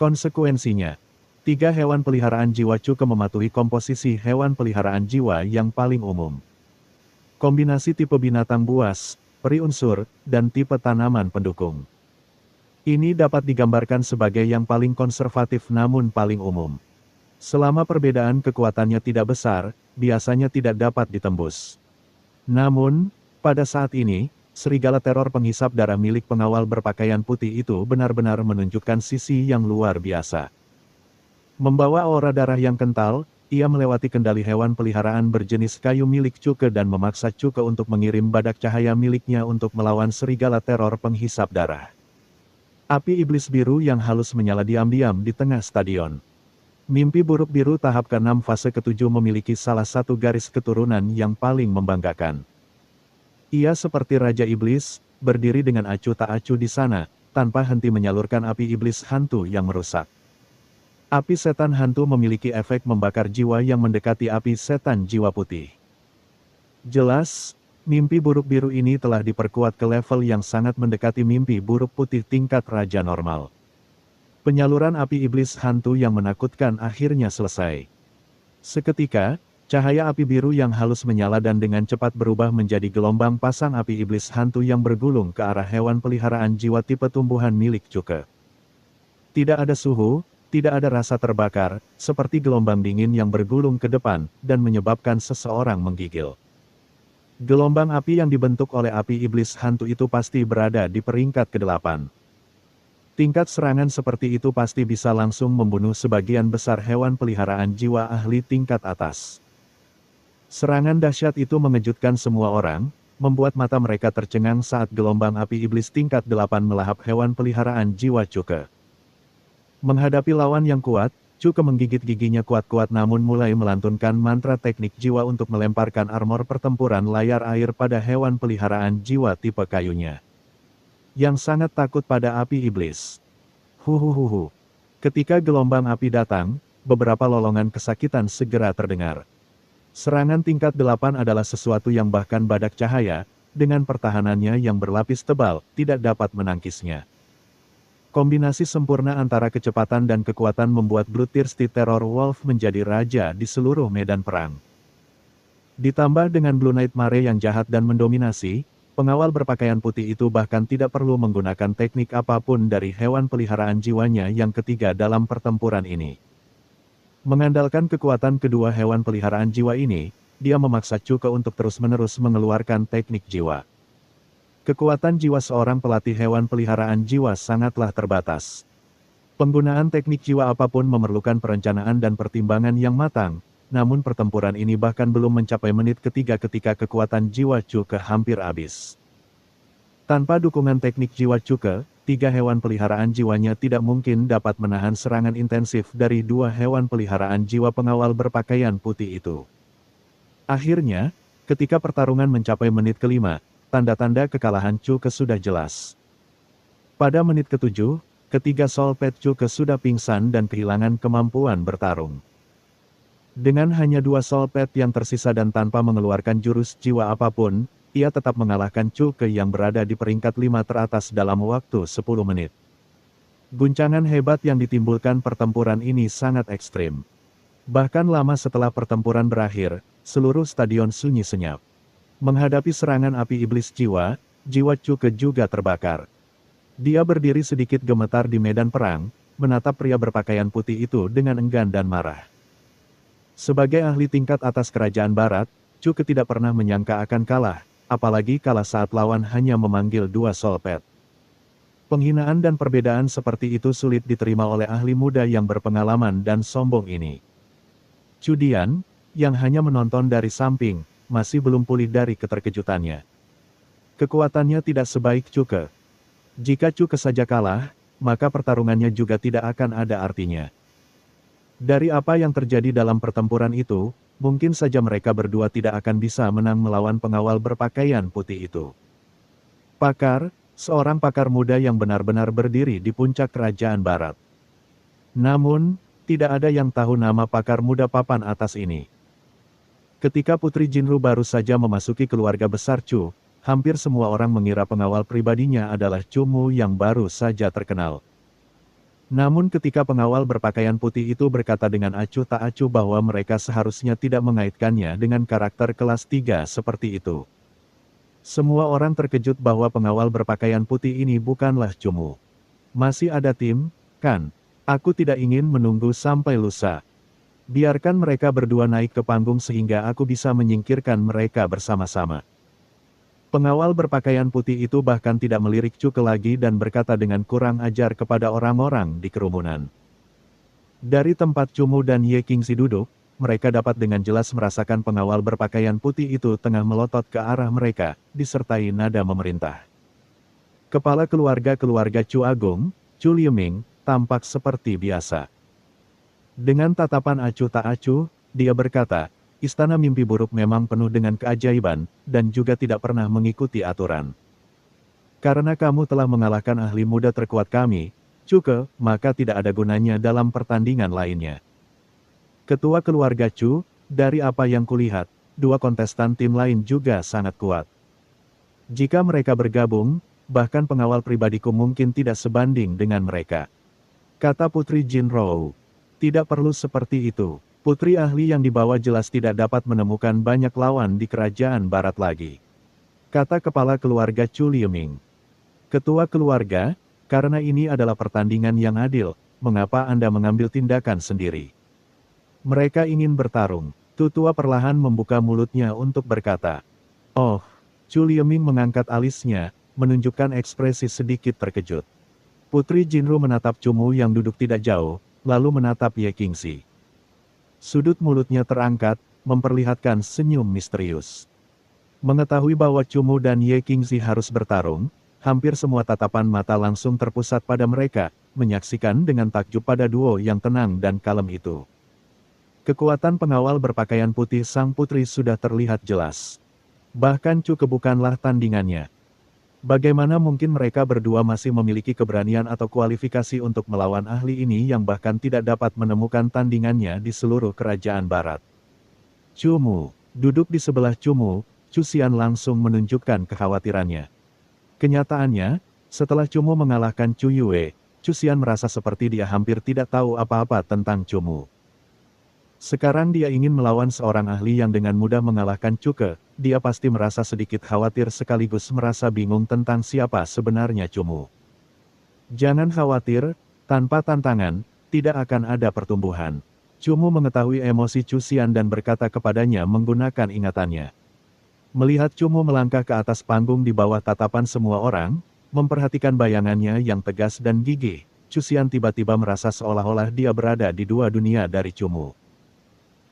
konsekuensinya. 3 hewan peliharaan jiwa Cuke mematuhi komposisi hewan peliharaan jiwa yang paling umum. Kombinasi tipe binatang buas, peri unsur, dan tipe tanaman pendukung. Ini dapat digambarkan sebagai yang paling konservatif namun paling umum. Selama perbedaan kekuatannya tidak besar, biasanya tidak dapat ditembus. Namun, pada saat ini, serigala teror penghisap darah milik pengawal berpakaian putih itu benar-benar menunjukkan sisi yang luar biasa. Membawa aura darah yang kental, ia melewati kendali hewan peliharaan berjenis kayu milik Cuke dan memaksa Cuke untuk mengirim badak cahaya miliknya untuk melawan serigala teror penghisap darah. Api iblis biru yang halus menyala diam-diam di tengah stadion. Mimpi buruk biru tahap ke-6 fase ke-7 memiliki salah satu garis keturunan yang paling membanggakan. Ia seperti Raja Iblis, berdiri dengan acuh tak acuh di sana, tanpa henti menyalurkan api iblis hantu yang merusak. Api setan hantu memiliki efek membakar jiwa yang mendekati api setan jiwa putih. Jelas, mimpi buruk biru ini telah diperkuat ke level yang sangat mendekati mimpi buruk putih tingkat raja normal. Penyaluran api iblis hantu yang menakutkan akhirnya selesai. Seketika, cahaya api biru yang halus menyala dan dengan cepat berubah menjadi gelombang pasang api iblis hantu yang bergulung ke arah hewan peliharaan jiwa tipe tumbuhan milik Cuke. Tidak ada suhu, tidak ada rasa terbakar, seperti gelombang dingin yang bergulung ke depan, dan menyebabkan seseorang menggigil. Gelombang api yang dibentuk oleh api iblis hantu itu pasti berada di peringkat ke-8. Tingkat serangan seperti itu pasti bisa langsung membunuh sebagian besar hewan peliharaan jiwa ahli tingkat atas. Serangan dahsyat itu mengejutkan semua orang, membuat mata mereka tercengang saat gelombang api iblis tingkat 8 melahap hewan peliharaan jiwa Cuke. Menghadapi lawan yang kuat, Cuke menggigit giginya kuat-kuat namun mulai melantunkan mantra teknik jiwa untuk melemparkan armor pertempuran layar air pada hewan peliharaan jiwa tipe kayunya. Yang sangat takut pada api iblis. Huhuhuhu. Ketika gelombang api datang, beberapa lolongan kesakitan segera terdengar. Serangan tingkat 8 adalah sesuatu yang bahkan badak cahaya, dengan pertahanannya yang berlapis tebal, tidak dapat menangkisnya. Kombinasi sempurna antara kecepatan dan kekuatan membuat Bloodthirsty Terror Wolf menjadi raja di seluruh medan perang. Ditambah dengan Blue Nightmare yang jahat dan mendominasi, pengawal berpakaian putih itu bahkan tidak perlu menggunakan teknik apapun dari hewan peliharaan jiwanya yang ketiga dalam pertempuran ini. Mengandalkan kekuatan kedua hewan peliharaan jiwa ini, dia memaksa Cuke untuk terus-menerus mengeluarkan teknik jiwa. Kekuatan jiwa seorang pelatih hewan peliharaan jiwa sangatlah terbatas. Penggunaan teknik jiwa apapun memerlukan perencanaan dan pertimbangan yang matang, namun pertempuran ini bahkan belum mencapai menit ketiga ketika kekuatan jiwa Cuke hampir habis. Tanpa dukungan teknik jiwa Cuke, 3 hewan peliharaan jiwanya tidak mungkin dapat menahan serangan intensif dari 2 hewan peliharaan jiwa pengawal berpakaian putih itu. Akhirnya, ketika pertarungan mencapai menit kelima, tanda-tanda kekalahan Cuke sudah jelas. Pada menit ke-7, ketiga Soul Pet Cuke sudah pingsan dan kehilangan kemampuan bertarung. Dengan hanya 2 Soul Pet yang tersisa dan tanpa mengeluarkan jurus jiwa apapun, ia tetap mengalahkan Cuke yang berada di peringkat 5 teratas dalam waktu 10 menit. Guncangan hebat yang ditimbulkan pertempuran ini sangat ekstrim. Bahkan lama setelah pertempuran berakhir, seluruh stadion sunyi senyap. Menghadapi serangan api iblis jiwa, jiwa Cuke juga terbakar. Dia berdiri sedikit gemetar di medan perang, menatap pria berpakaian putih itu dengan enggan dan marah. Sebagai ahli tingkat atas kerajaan barat, Cuke tidak pernah menyangka akan kalah, apalagi kalah saat lawan hanya memanggil 2 solpet. Penghinaan dan perbedaan seperti itu sulit diterima oleh ahli muda yang berpengalaman dan sombong ini. Cudian, yang hanya menonton dari samping, masih belum pulih dari keterkejutannya. Kekuatannya tidak sebaik Cuke. Jika Cuke saja kalah, maka pertarungannya juga tidak akan ada artinya. Dari apa yang terjadi dalam pertempuran itu, mungkin saja mereka berdua tidak akan bisa menang melawan pengawal berpakaian putih itu. Pakar, seorang pakar muda yang benar-benar berdiri di puncak kerajaan barat. Namun, tidak ada yang tahu nama pakar muda papan atas ini. Ketika Putri Jinru baru saja memasuki keluarga besar Chu, hampir semua orang mengira pengawal pribadinya adalah Chu Mu yang baru saja terkenal. Namun ketika pengawal berpakaian putih itu berkata dengan acuh tak acuh bahwa mereka seharusnya tidak mengaitkannya dengan karakter kelas 3 seperti itu. Semua orang terkejut bahwa pengawal berpakaian putih ini bukanlah Chu Mu. Masih ada tim, kan? Aku tidak ingin menunggu sampai lusa. Biarkan mereka berdua naik ke panggung sehingga aku bisa menyingkirkan mereka bersama-sama. Pengawal berpakaian putih itu bahkan tidak melirik Cuke lagi dan berkata dengan kurang ajar kepada orang-orang di kerumunan. Dari tempat Chu Mu dan Ye Qingzi duduk, mereka dapat dengan jelas merasakan pengawal berpakaian putih itu tengah melotot ke arah mereka, disertai nada memerintah. Kepala keluarga Chu Agung, Chu Lieming, tampak seperti biasa. Dengan tatapan acuh tak acuh, dia berkata, istana mimpi buruk memang penuh dengan keajaiban, dan juga tidak pernah mengikuti aturan. Karena kamu telah mengalahkan ahli muda terkuat kami, Cuke, maka tidak ada gunanya dalam pertandingan lainnya. Ketua keluarga Chu, dari apa yang kulihat, 2 kontestan tim lain juga sangat kuat. Jika mereka bergabung, bahkan pengawal pribadiku mungkin tidak sebanding dengan mereka. Kata Putri Jinrou. Tidak perlu seperti itu. Putri ahli yang dibawa jelas tidak dapat menemukan banyak lawan di kerajaan barat lagi. Kata kepala keluarga Chu Lieming. Ketua keluarga, karena ini adalah pertandingan yang adil, mengapa Anda mengambil tindakan sendiri? Mereka ingin bertarung. Tutua perlahan membuka mulutnya untuk berkata. Oh, Chu Lieming mengangkat alisnya, menunjukkan ekspresi sedikit terkejut. Putri Jinru menatap Chu Mu yang duduk tidak jauh, lalu menatap Ye Qingzi. Sudut mulutnya terangkat, memperlihatkan senyum misterius. Mengetahui bahwa Chu Mu dan Ye Qingzi harus bertarung, hampir semua tatapan mata langsung terpusat pada mereka, menyaksikan dengan takjub pada duo yang tenang dan kalem itu. Kekuatan pengawal berpakaian putih sang putri sudah terlihat jelas. Bahkan Cuke bukanlah tandingannya. Bagaimana mungkin mereka berdua masih memiliki keberanian atau kualifikasi untuk melawan ahli ini yang bahkan tidak dapat menemukan tandingannya di seluruh kerajaan barat. Chu Mu, duduk di sebelah Chu Mu, Chu Xian langsung menunjukkan kekhawatirannya. Kenyataannya, setelah Chu Mu mengalahkan Chu Yue, Chu Xian merasa seperti dia hampir tidak tahu apa-apa tentang Chu Mu. Sekarang dia ingin melawan seorang ahli yang dengan mudah mengalahkan Cuke, dia pasti merasa sedikit khawatir sekaligus merasa bingung tentang siapa sebenarnya Chu Mu. Jangan khawatir, tanpa tantangan, tidak akan ada pertumbuhan. Chu Mu mengetahui emosi Chu Xian dan berkata kepadanya menggunakan ingatannya. Melihat Chu Mu melangkah ke atas panggung di bawah tatapan semua orang, memperhatikan bayangannya yang tegas dan gigih, Chu Xian tiba-tiba merasa seolah-olah dia berada di 2 dunia dari Chu Mu.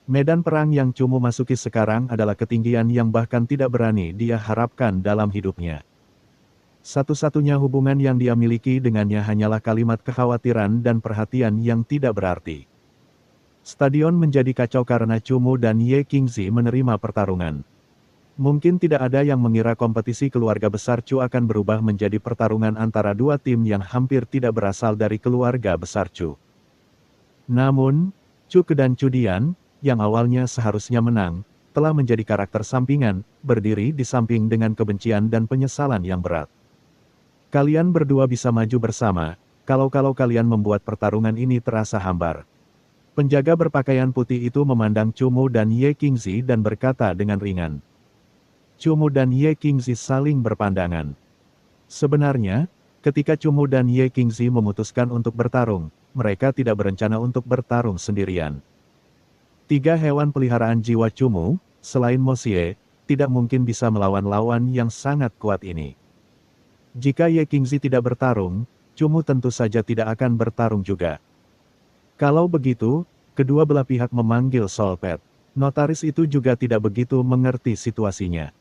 Medan perang yang Chu Mu masuki sekarang adalah ketinggian yang bahkan tidak berani dia harapkan dalam hidupnya. Satu-satunya hubungan yang dia miliki dengannya hanyalah kalimat kekhawatiran dan perhatian yang tidak berarti. Stadion menjadi kacau karena Chu Mu dan Ye Qingzi menerima pertarungan. Mungkin tidak ada yang mengira kompetisi keluarga besar Chu akan berubah menjadi pertarungan antara 2 tim yang hampir tidak berasal dari keluarga besar Chu. Namun, Cuke dan Cudian, yang awalnya seharusnya menang, telah menjadi karakter sampingan, berdiri di samping dengan kebencian dan penyesalan yang berat. Kalian berdua bisa maju bersama, kalau kalian membuat pertarungan ini terasa hambar. Penjaga berpakaian putih itu memandang Cumu dan Ye Qingzi dan berkata dengan ringan. Cumu dan Ye Qingzi saling berpandangan. Sebenarnya, ketika Cumu dan Ye Qingzi memutuskan untuk bertarung, mereka tidak berencana untuk bertarung sendirian. 3 hewan peliharaan jiwa Cumu, selain Mo Xie, tidak mungkin bisa melawan lawan yang sangat kuat ini. Jika Ye Qingzi tidak bertarung, Cumu tentu saja tidak akan bertarung juga. Kalau begitu, kedua belah pihak memanggil Solpet. Notaris itu juga tidak begitu mengerti situasinya.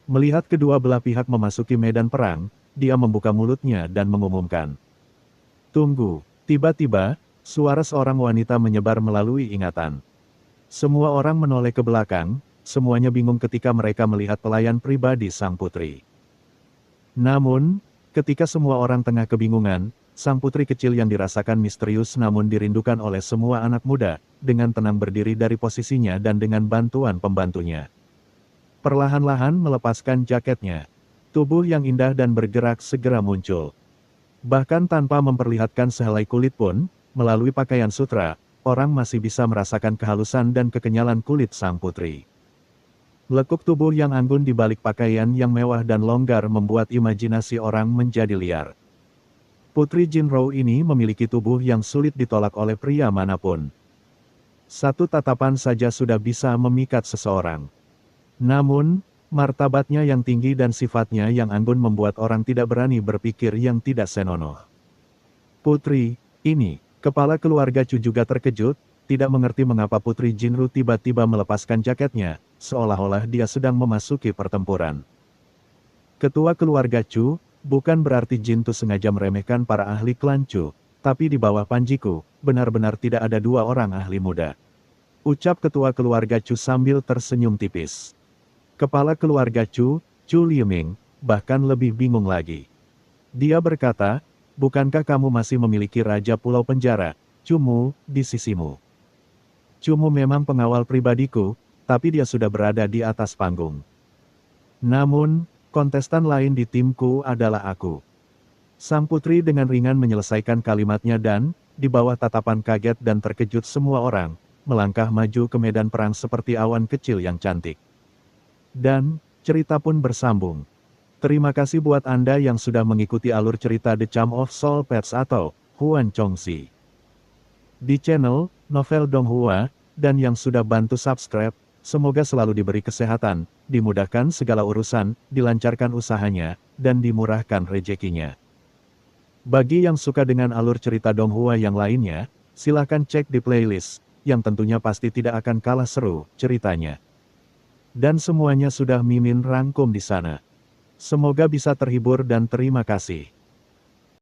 Melihat kedua belah pihak memasuki medan perang, dia membuka mulutnya dan mengumumkan. Tunggu, tiba-tiba, suara seorang wanita menyebar melalui ingatan. Semua orang menoleh ke belakang, semuanya bingung ketika mereka melihat pelayan pribadi sang putri. Namun, ketika semua orang tengah kebingungan, sang putri kecil yang dirasakan misterius namun dirindukan oleh semua anak muda, dengan tenang berdiri dari posisinya dan dengan bantuan pembantunya. Perlahan-lahan melepaskan jaketnya. Tubuh yang indah dan bergerak segera muncul. Bahkan tanpa memperlihatkan sehelai kulit pun, melalui pakaian sutra, orang masih bisa merasakan kehalusan dan kekenyalan kulit sang putri. Lekuk tubuh yang anggun di balik pakaian yang mewah dan longgar membuat imajinasi orang menjadi liar. Putri Jinrou ini memiliki tubuh yang sulit ditolak oleh pria manapun. Satu tatapan saja sudah bisa memikat seseorang. Namun, martabatnya yang tinggi dan sifatnya yang anggun membuat orang tidak berani berpikir yang tidak senonoh. Putri, ini, kepala keluarga Chu juga terkejut, tidak mengerti mengapa Putri Jinru tiba-tiba melepaskan jaketnya, seolah-olah dia sedang memasuki pertempuran. Ketua keluarga Chu, bukan berarti Jintu sengaja meremehkan para ahli klan Chu, tapi di bawah panjiku, benar-benar tidak ada 2 orang ahli muda. Ucap ketua keluarga Chu sambil tersenyum tipis. Kepala keluarga Chu, Chu Lieming, bahkan lebih bingung lagi. Dia berkata, bukankah kamu masih memiliki Raja Pulau Penjara, Cumu, di sisimu? Cumu memang pengawal pribadiku, tapi dia sudah berada di atas panggung. Namun, kontestan lain di timku adalah aku. Sang putri dengan ringan menyelesaikan kalimatnya dan, di bawah tatapan kaget dan terkejut semua orang, melangkah maju ke medan perang seperti awan kecil yang cantik. Dan, cerita pun bersambung. Terima kasih buat Anda yang sudah mengikuti alur cerita The Charm of Soul Pets atau Huan Chongxi di channel Novel Donghua, dan yang sudah bantu subscribe. Semoga selalu diberi kesehatan, dimudahkan segala urusan, dilancarkan usahanya, dan dimurahkan rezekinya. Bagi yang suka dengan alur cerita Donghua yang lainnya, silahkan cek di playlist, yang tentunya pasti tidak akan kalah seru ceritanya. Dan semuanya sudah Mimin rangkum di sana. Semoga bisa terhibur dan terima kasih.